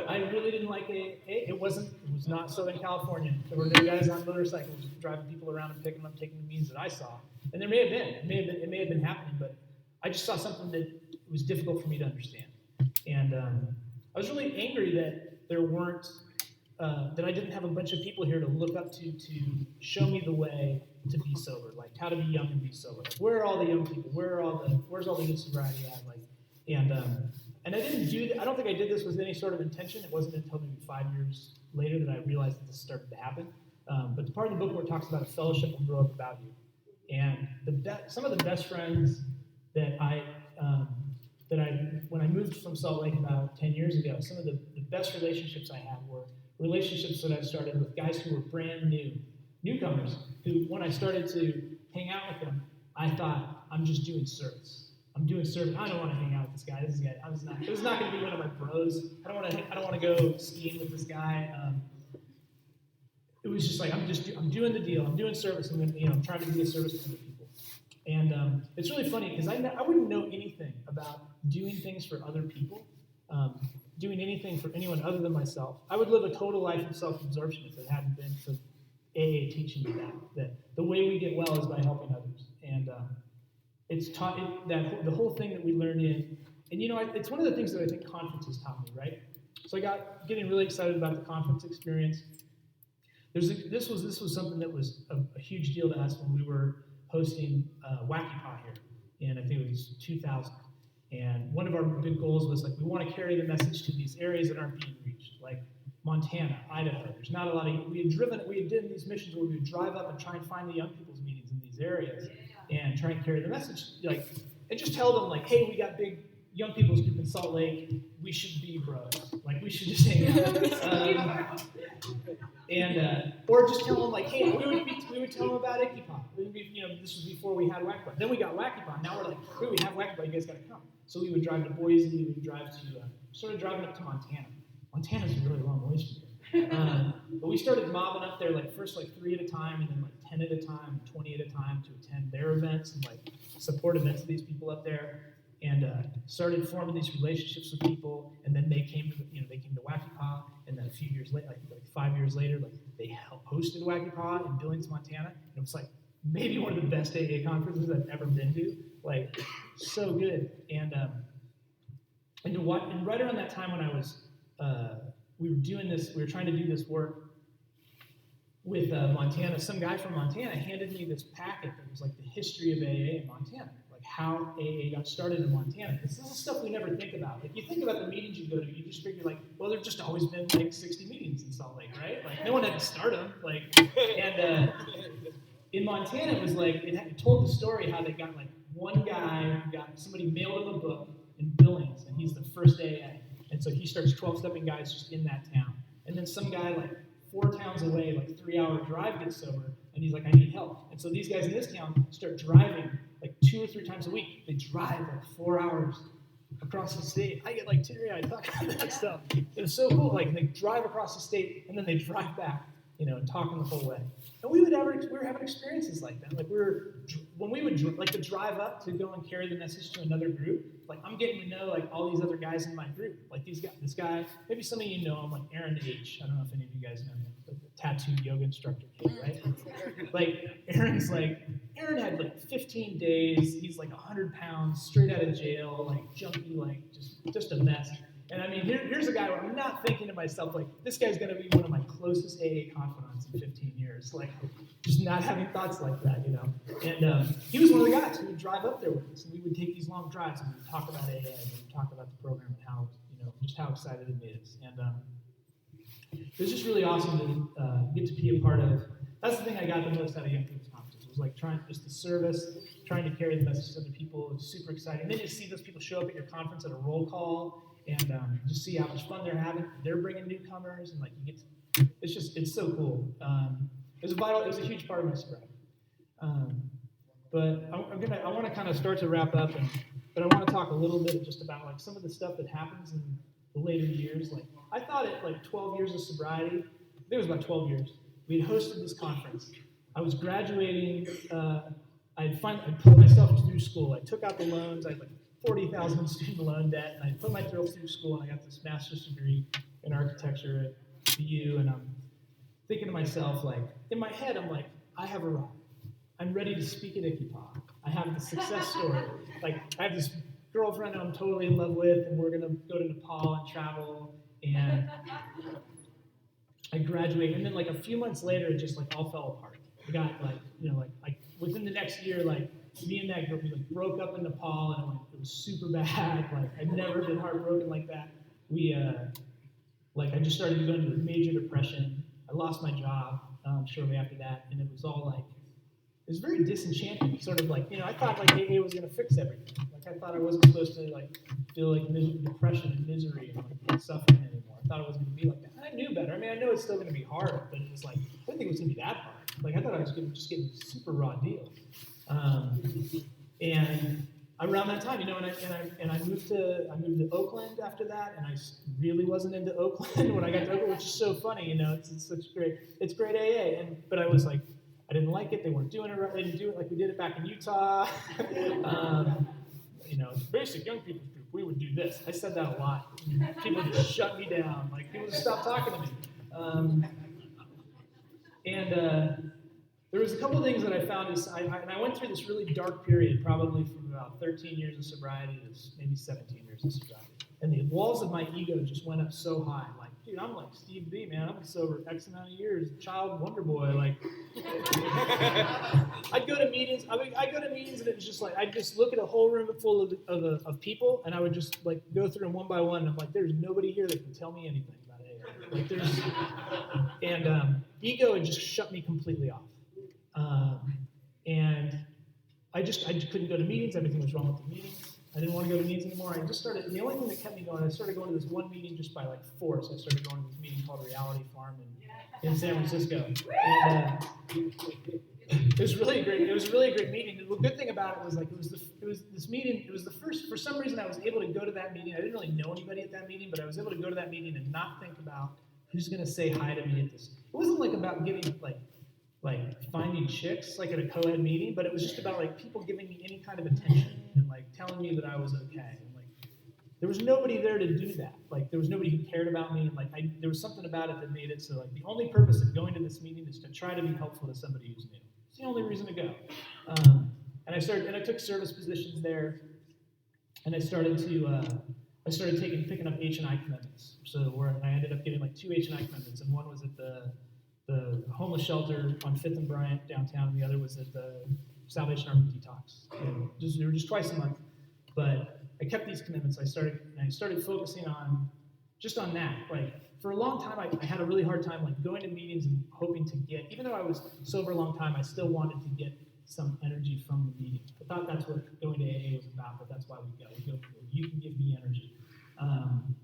I really didn't like AA. It was not Southern California. There were no guys on motorcycles driving people around and picking them up, taking the means that I saw. And there may have been. It may have been happening, but I just saw something that was difficult for me to understand. And I was really angry that there weren't, that I didn't have a bunch of people here to look up to show me the way to be sober, like how to be young and be sober. Like, where are all the young people? Where's all the good sobriety at? Like, and I didn't do that. I don't think I did this with any sort of intention. It wasn't until maybe 5 years later that I realized that this started to happen. But the part of the book where it talks about a fellowship will grow up about you. And some of the best friends that when I moved from Salt Lake about 10 years ago, some of the best relationships I had were relationships that I started with guys who were brand newcomers, who when I started to hang out with them, I thought, I'm just doing service. I'm doing service. I don't want to hang out with this guy. It was not going to be one of my bros. I don't want to go skiing with this guy. It was just like, I'm doing the deal. I'm doing service. I'm trying to be a service to other people. And it's really funny because I wouldn't know anything about doing things for other people, doing anything for anyone other than myself. I would live a total life of self-absorption if it hadn't been for AA teaching me that the way we get well is by helping others. And it's taught that the whole thing that we learned and it's one of the things that I think conferences taught me, right? So I got getting really excited about the conference experience. This was something that was a huge deal to us when we were hosting SWACYPAA here, and I think it was 2000. And one of our big goals was like, we want to carry the message to these areas that aren't being reached, like Montana, Idaho. There's not a lot of, we had done these missions where we would drive up and try and find the young people these areas and try and carry the message, like, and just tell them, like, hey, we got big young people's group in Salt Lake. We should be bros. Like, we should just hang out. Or just tell them, like, hey, we would tell them about SWACYPAA. This was before we had SWACYPAA. Then we got SWACYPAA. Now we're like, hey, we have SWACYPAA. You guys got to come. So we would drive to Boise. We would drive to, started driving up to Montana. Montana's a really long ways from here. But we started mobbing up there, like, first, like, 3 at a time, and then, like, 10 at a time, 20 at a time to attend their events and, like, support events of these people up there. And started forming these relationships with people, and then they came to SWACYPAA, and then a few years later, like 5 years later, like they hosted SWACYPAA in Billings, Montana, and it was like maybe one of the best AA conferences I've ever been to, like so good. And right around that time when I was, we were trying to do this work with Montana. Some guy from Montana handed me this packet that was like the history of AA in Montana. How AA got started in Montana. This is stuff we never think about. Like, you think about the meetings you go to, you just figure, like, well, there've just always been, like, 60 meetings in Salt Lake, right? Like, no one had to start them. Like, and in Montana, it was like, it told the story how they got, like, one guy, somebody mailed him a book in Billings, and he's the first AA. And so he starts 12-stepping guys just in that town. And then some guy, like, 4 towns away, like, 3-hour drive gets sober, and he's like, I need help. And so these guys in this town start driving like 2 or 3 times a week. They drive like 4 hours across the state. I get like teary-eyed talking about that stuff. It was so cool. Like, they drive across the state and then they drive back, and talking the whole way. And we were having experiences like that. Like, when we would like to drive up to go and carry the message to another group. Like, I'm getting to know like all these other guys in my group. Like this guy, maybe some of you know him, like Aaron H. I don't know if any of you guys know him. Like the tattooed yoga instructor kid, right? Like Aaron had like 15 days. He's like 100 pounds, straight out of jail, like junkie, like just a mess. And I mean, here's a guy where I'm not thinking to myself, like, this guy's going to be one of my closest AA confidants in 15 years. Like, just not having thoughts like that, And he was one of the guys who would drive up there with us, and we would take these long drives, and we would talk about AA, and we would talk about the program and how, just how excited it made us. And it was just really awesome to get to be a part of. That's the thing I got the most out of Young People's Conferences. It was like just the service, trying to carry the message to other people. It was super exciting. And then you see those people show up at your conference at a roll call, and just see how much fun they're having. They're bringing newcomers, and like you get to, it's so cool. It was a huge part of my sobriety. But I want to kind of start to wrap up, but I want to talk a little bit just about like some of the stuff that happens in the later years. Like, I thought at like 12 years of sobriety, I think it was about 12 years, we had hosted this conference. I was graduating. I put myself through school. I took out the loans. I had like $40,000 in student loan debt, and I put myself through school, and I got this master's degree in architecture at BU, and I'm thinking to myself, like, in my head, I'm like, I have arrived. I'm ready to speak at SWACYPAA. I have the success story. Like, I have this girlfriend I'm totally in love with, and we're going to go to Nepal and travel, and I graduate, and then like a few months later, it just like all fell apart. I got like within the next year, like, me and that group, we like broke up in Nepal, and it was super bad. Like, I'd never been heartbroken like that. I just started going into a major depression. I lost my job shortly after that, and it was all like, it was very disenchanting. Sort of like, I thought like AA was going to fix everything. Like, I thought I wasn't supposed to like feel like depression and misery and like suffering anymore. I thought it wasn't going to be like that. And I knew better. I mean, I know it's still going to be hard, but it was like, I didn't think it was going to be that hard. Like, I thought I was going to just get a super raw deal. And around that time, and I moved to Oakland after that, and I really wasn't into Oakland when I got to Oakland, which is so funny, it's great AA, but I was like, I didn't like it. They weren't doing it right. They didn't do it like we did it back in Utah. Basic young people's group, we would do this. I said that a lot. People just shut me down. Like, people just stopped talking to me. There was a couple of things that I found I went through this really dark period, probably from about 13 years of sobriety to maybe 17 years of sobriety. And the walls of my ego just went up so high. Like, dude, I'm like Steve B, man. I've been sober X amount of years, child wonder boy. Like, I'd go to meetings. I'd go to meetings, and it was just like, I'd just look at a whole room full of people, and I would just like go through them one by one. And I'm like, there's nobody here that can tell me anything about AA. Like, ego had just shut me completely off. And I couldn't go to meetings. Everything was wrong with the meetings. I didn't want to go to meetings anymore. The only thing that kept me going, I started going to this one meeting just by like force. I started going to this meeting called Reality Farm in San Francisco. And it was really great. It was a really great meeting. The good thing about it was like it was this meeting. It was the first. For some reason, I was able to go to that meeting. I didn't really know anybody at that meeting, but I was able to go to that meeting and not think about who's going to say hi to me at this. It wasn't like about getting like finding chicks like at a co-ed meeting, but it was just about like people giving me any kind of attention and like telling me that I was okay. And like there was nobody there to do that. Like there was nobody who cared about me, and like there was something about it that made it so like the only purpose of going to this meeting is to try to be helpful to somebody who's new. It's the only reason to go. And I took service positions there, and I started picking up H&I commitments. So where I ended up getting like 2 H&I commitments, and one was at the homeless shelter on 5th and Bryant downtown, and the other was at the Salvation Army Detox. And they were just twice a month. But I kept these commitments. I started focusing on that. Like for a long time, I had a really hard time like going to meetings and hoping to get, even though I was sober a long time, I still wanted to get some energy from the meeting. I thought that's what going to AA was about, but that's why we go. We go, you can give me energy. And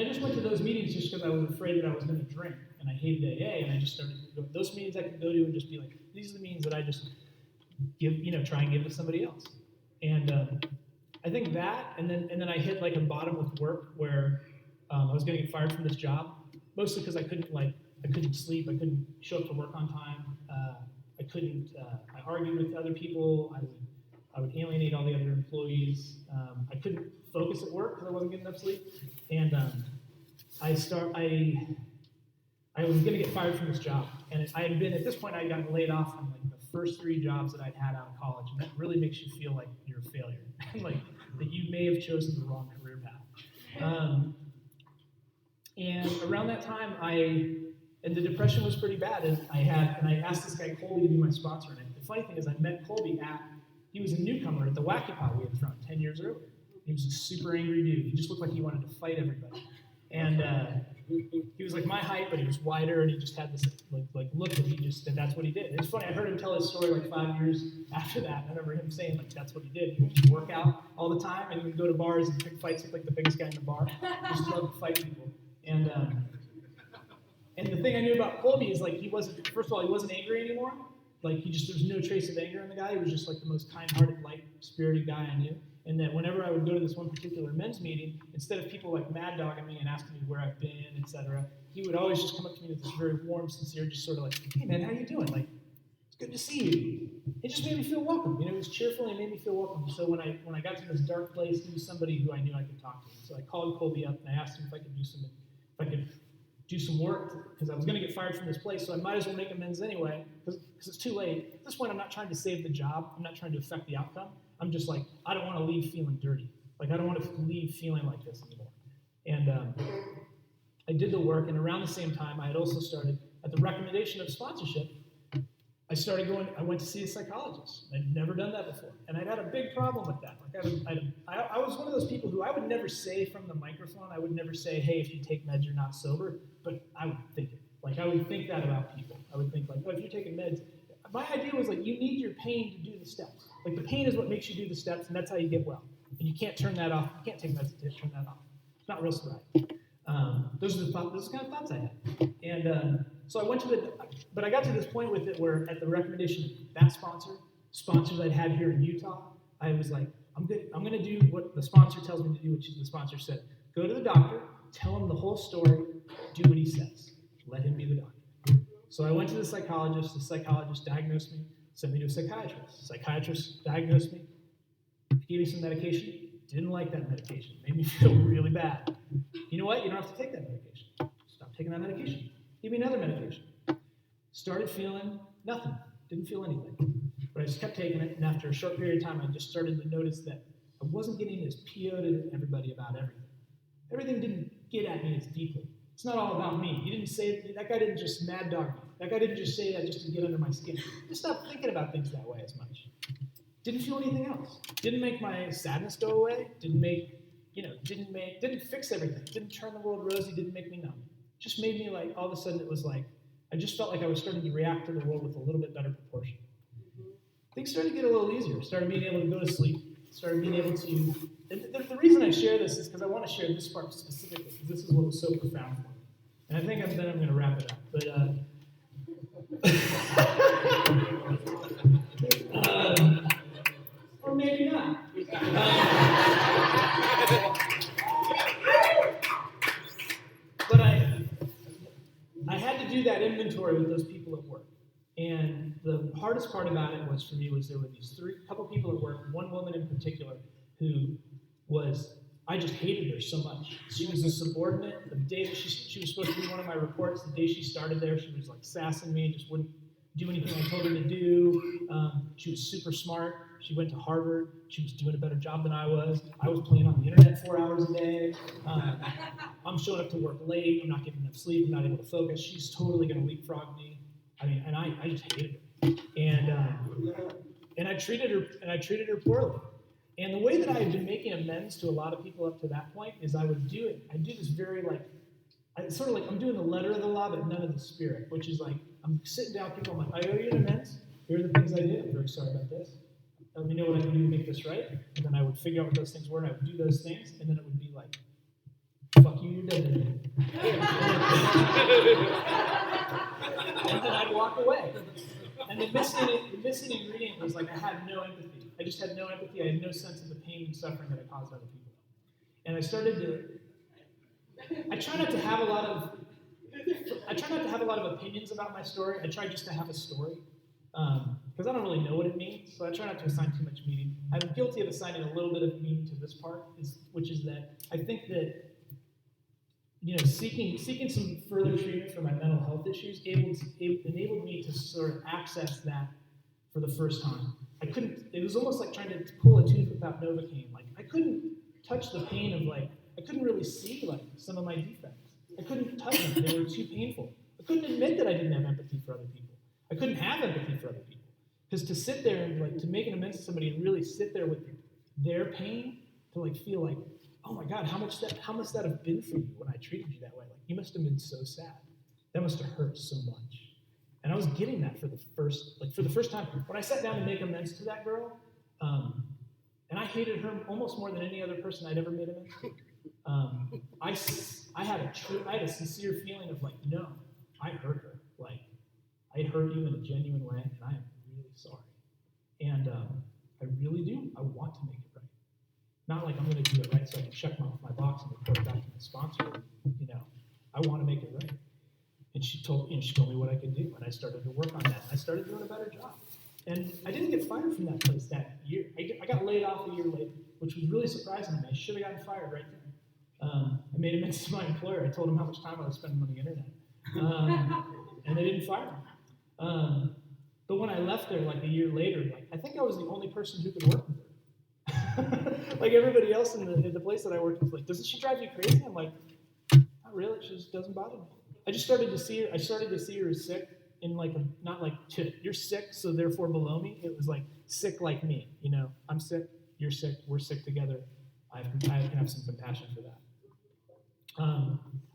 I just went to those meetings just because I was afraid that I was going to drink, and I hated AA, and I just started going to those meetings I could go to and just be like, these are the meetings that I just give, try and give to somebody else. And I think that, and then I hit like a bottom with work where I was going to get fired from this job, mostly because I couldn't sleep, I couldn't show up to work on time, I argued with other people, I would alienate all the other employees, I couldn't focus at work because I wasn't getting enough sleep, and I was going to get fired from this job, and at this point I had gotten laid off from like the first 3 jobs that I'd had out of college, and that really makes you feel like you're a failure, like that you may have chosen the wrong career path. And around that time, and the depression was pretty bad, and I asked this guy Colby to be my sponsor, and the funny thing is I met Colby he was a newcomer at the SWACYPAA we had thrown 10 years earlier. He was a super angry dude. He just looked like he wanted to fight everybody. And he was like my height, but he was wider, and he just had this like look that that's what he did. It's funny, I heard him tell his story like 5 years after that. I remember him saying like that's what he did. He would just work out all the time, and he would go to bars and pick fights with like the biggest guy in the bar. He just loved to fight people. And the thing I knew about Colby is like first of all, he wasn't angry anymore. Like there was no trace of anger in the guy. He was just like the most kind-hearted, light-spirited guy I knew. And that whenever I would go to this one particular men's meeting, instead of people like mad dogging me and asking me where I've been, etc., he would always just come up to me with this very warm, sincere, just sort of like, hey man, how you doing? Like, it's good to see you. It just made me feel welcome. He was cheerful and it made me feel welcome. So when I got to this dark place, he was somebody who I knew I could talk to. So I called Colby up and I asked him if I could do some work, because I was going to get fired from this place, so I might as well make amends anyway, because it's too late. At this point, I'm not trying to save the job. I'm not trying to affect the outcome. I'm just like, I don't want to leave feeling dirty. Like, I don't want to leave feeling like this anymore. And I did the work, and around the same time, I had also started, at the recommendation of sponsorship, I went to see a psychologist. I'd never done that before, and I'd had a big problem with that. Like I was one of those people who I would never say from the microphone, I would never say, hey, if you take meds, you're not sober, but I would think it. Like, I would think that about people. I would think like, oh, if you're taking meds, my idea was like, you need your pain to do the steps. Like, the pain is what makes you do the steps, and that's how you get well. And you can't turn that off. You can't take meds to turn that off. It's not real sobriety. Those are the kind of thoughts I had. And so I went but I got to this point with it where at the recommendation of that sponsors I'd had here in Utah, I was like, I'm going to do what the sponsor tells me to do, which is the sponsor said, go to the doctor, tell him the whole story, do what he says. Let him be the doctor. So I went to the psychologist diagnosed me, sent me to a psychiatrist. The psychiatrist diagnosed me, gave me some medication, didn't like that medication, made me feel really bad. You know what? You don't have to take that medication. Stop taking that medication. Give me another medication. Started feeling nothing. Didn't feel anything. But I just kept taking it, and after a short period of time, I just started to notice that I wasn't getting as PO'd to everybody about everything. Everything didn't get at me as deeply. It's not all about me. That guy didn't just mad dog me. That guy didn't just say that just to get under my skin. Just stopped thinking about things that way as much. Didn't feel anything else. Didn't make my sadness go away. Didn't fix everything. Didn't turn the world rosy. Didn't make me numb. Just made me like, all of a sudden it was like, I just felt like I was starting to react to the world with a little bit better proportion. things started to get a little easier. Started being able to go to sleep. Started being able to. And the reason I share this is because I want to share this part specifically, because this is what was so profound for me. And I think I'm going to wrap it up. But or maybe not. But I had to do that inventory with those people at work. And the hardest part about it was for me was there were these couple people at work, one woman in particular, who was, I just hated her so much. She was a subordinate. The day that she was supposed to be one of my reports, the day she started there, she was like sassing me, just wouldn't do anything I told her to do. She was super smart. She went to Harvard. She was doing a better job than I was. I was playing on the internet 4 hours a day. I'm showing up to work late. I'm not getting enough sleep. I'm not able to focus. She's totally going to leapfrog me. I mean, and I just hated her. And I treated her poorly. And the way that I had been making amends to a lot of people up to that point is I would do it. I do this very sort of like I'm doing the letter of the law, but none of the spirit, which is like I'm sitting down, people, I'm like, I owe you an amends. Here are the things I did. I'm very sorry about this. Let me know what I can do to make this right. And then I would figure out what those things were, and I would do those things, and then it would be like, fuck you, you're dead today. And then I'd walk away. And the missing ingredient was like I had no empathy. I just had no empathy. I had no sense of the pain and suffering that I caused other people. And I try not to have a lot of opinions about my story. I try just to have a story. Because I don't really know what it means, so I try not to assign too much meaning. I'm guilty of assigning a little bit of meaning to this part, which is that I think that seeking some further treatment for my mental health issues enabled me to sort of access that for the first time. It was almost like trying to pull a tooth without Novocaine. Like I couldn't touch the pain of I couldn't really see some of my defects. I couldn't touch them, they were too painful. I couldn't admit that I didn't have empathy for other people. I couldn't have empathy for other people. Because to sit there and to make an amends to somebody and really sit there with their pain, to feel like, oh my God, how must that have been for you when I treated you that way? Like you must have been so sad. That must have hurt so much. And I was getting that for the first time. When I sat down to make amends to that girl, and I hated her almost more than any other person I'd ever made amends to. I had a sincere feeling of no, I hurt her. I hurt you in a genuine way, and I am really sorry. And I really do. I want to make it right. Not like I'm going to do it right so I can check off my box and report back to my sponsor. I want to make it right. And she told me what I could do, and I started to work on that. I started doing a better job. And I didn't get fired from that place that year. I got laid off a year later, which was really surprising to me. I should have gotten fired right there. I made amends to my employer. I told them how much time I was spending on the internet. And they didn't fire me. But when I left there a year later, I think I was the only person who could work with her. Everybody else in the place that I worked with, doesn't she drive you crazy? I'm like, not really. She just doesn't bother me. I started to see her as sick in not you're sick, so therefore below me. It was sick like me. I'm sick, you're sick, we're sick together. I can have some compassion for that.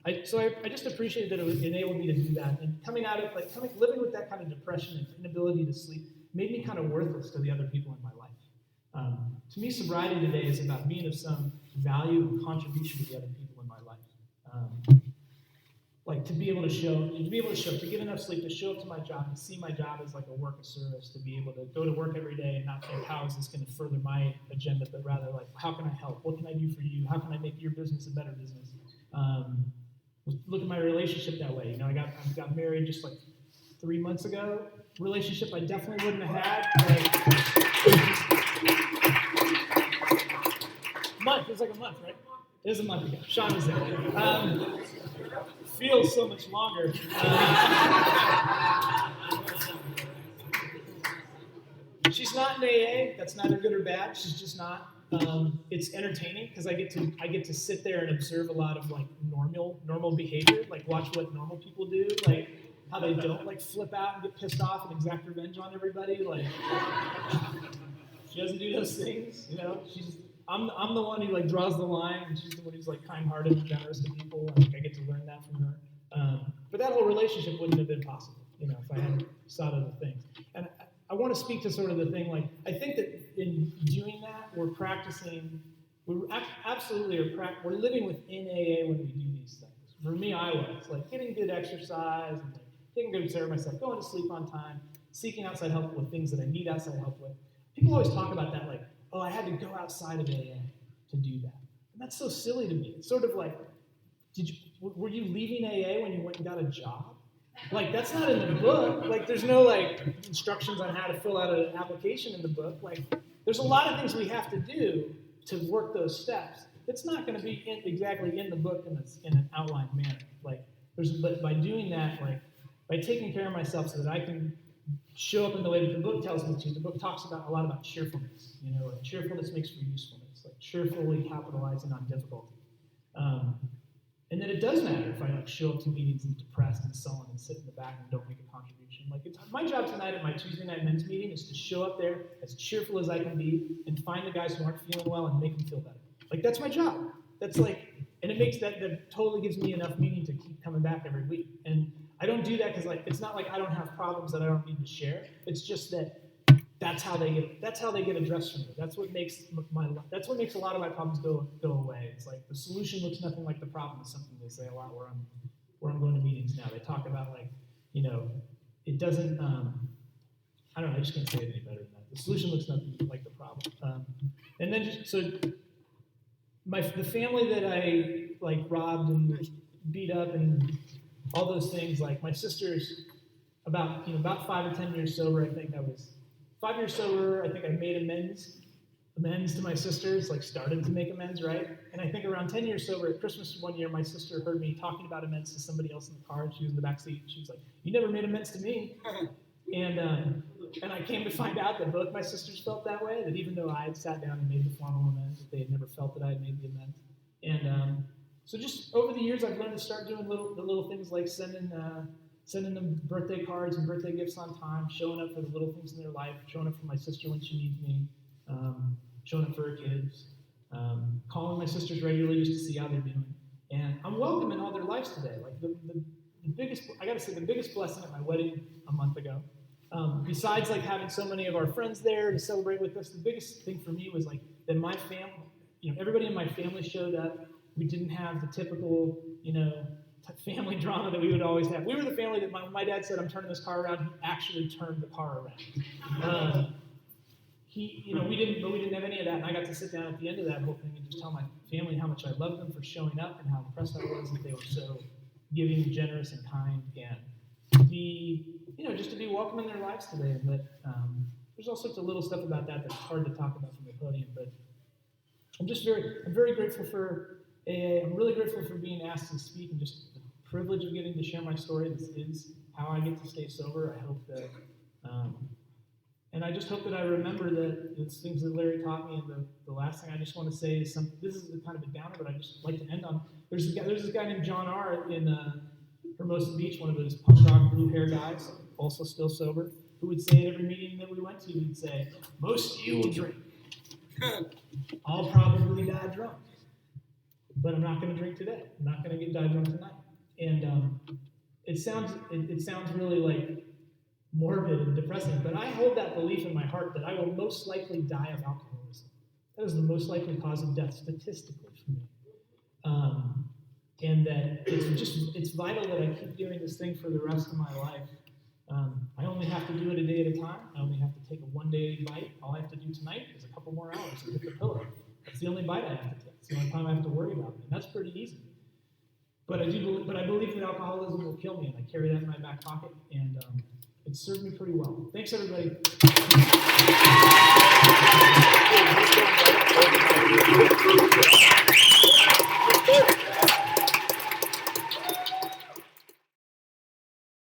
I just appreciated that it enabled me to do that. And coming out of living with that kind of depression and inability to sleep made me kind of worthless to the other people in my life. To me, sobriety today is about being of some value and contribution to the other people in my life. To be able to get enough sleep, to show up to my job, to see my job as a work of service, to be able to go to work every day and not think, how is this going to further my agenda, but rather how can I help? What can I do for you? How can I make your business a better business? Look at my relationship that way. I got married just 3 months ago. Relationship I definitely wouldn't have had. Month. It was a month, right? It was a month ago. Sean was there. Feels so much longer. She's not in AA. That's neither good or bad. She's just not. It's entertaining because I get to sit there and observe a lot of normal behavior, watch what normal people do, how they don't flip out and get pissed off and exact revenge on everybody. She doesn't do those things, I'm the one who draws the line, and she's the one who's kind-hearted and generous to people. I get to learn that from her. But that whole relationship wouldn't have been possible, if I hadn't sought other things. And I want to speak to sort of the thing, like, I think that in doing that, we're practicing, we're living within AA when we do these things. For me, I was, like, getting good exercise, and like, taking good care of myself, going to sleep on time, seeking outside help with things that I need outside help with. People always talk about that, like, oh, I had to go outside of AA to do that. And that's so silly to me. It's sort of like, were you leaving AA when you went and got a job? Like, that's not in the book. Like, there's no, like, instructions on how to fill out an application in the book. Like, there's a lot of things we have to do to work those steps. It's not going to be exactly in the book in an outlined manner. Like, but by doing that, like, by taking care of myself so that I can show up in the way that the book tells me to. The book talks a lot about cheerfulness. You know, like, cheerfulness makes for usefulness. Like, cheerfully capitalizing on difficulty. And then it does matter if I like show up to meetings and depressed and sullen and sit in the back and don't make a contribution. Like, it's my job tonight at my Tuesday night men's meeting is to show up there as cheerful as I can be and find the guys who aren't feeling well and make them feel better. Like, that's my job. That's like, and it makes that totally gives me enough meaning to keep coming back every week. And I don't do that because, like, it's not like I don't have problems that I don't need to share. It's just that that's how they get addressed from me. That's what makes a lot of my problems go away. It's like the solution looks nothing like the problem is something they say a lot where I'm going to meetings now. They talk about, like, you know, it doesn't I don't know, I just can't say it any better than that. The solution looks nothing like the problem. And then the family that I like robbed and beat up and all those things, like my sister's about 5 or 10 years sober. I think I was 5 years sober. I think I made amends to my sisters, like started to make amends, right? And I think around 10 years sober at Christmas one year, my sister heard me talking about amends to somebody else in the car. She was in the back seat. She was like, "You never made amends to me." And I came to find out that both my sisters felt that way, that even though I had sat down and made the formal amends, that they had never felt that I had made the amends. And so just over the years, I've learned to start doing the little things like sending them birthday cards and birthday gifts on time, showing up for the little things in their life, showing up for my sister when she needs me, showing up for her kids, calling my sisters regularly just to see how they're doing. And I'm welcome in all their lives today. Like the biggest blessing at my wedding a month ago, besides like having so many of our friends there to celebrate with us, the biggest thing for me was like that my family, everybody in my family showed up. We didn't have the typical, family drama that we would always have. We were the family that my dad said, "I'm turning this car around." He actually turned the car around. We didn't have any of that, and I got to sit down at the end of that whole thing and just tell my family how much I loved them for showing up and how impressed I was that they were so giving and generous and kind, and just to be welcome in their lives today. And that there's all sorts of little stuff about that that's hard to talk about from the podium, but I'm very grateful for AA. I'm really grateful for being asked to speak and just the privilege of getting to share my story. This is how I get to stay sober. I hope that, and I just hope that I remember that it's things that Larry taught me. And the last thing I just want to say is something. This is kind of a downer, but I just like to end on. There's this guy named John R. in Hermosa Beach, one of those punk rock blue hair guys, also still sober, who would say at every meeting that we went to, he'd say, "Most of you will drink. I'll probably die drunk. But I'm not going to drink today. I'm not going to die drunk tonight." And it sounds really like morbid and depressing, but I hold that belief in my heart that I will most likely die of alcoholism. That is the most likely cause of death statistically for me. And that it's vital that I keep doing this thing for the rest of my life. I only have to do it a day at a time. I only have to take a one-day bite. All I have to do tonight is a couple more hours to hit the pillow. That's the only bite I have to take. It's the only time I have to worry about it, and that's pretty easy. But I believe that alcoholism will kill me, and I carry that in my back pocket, and it served me pretty well. Thanks, everybody.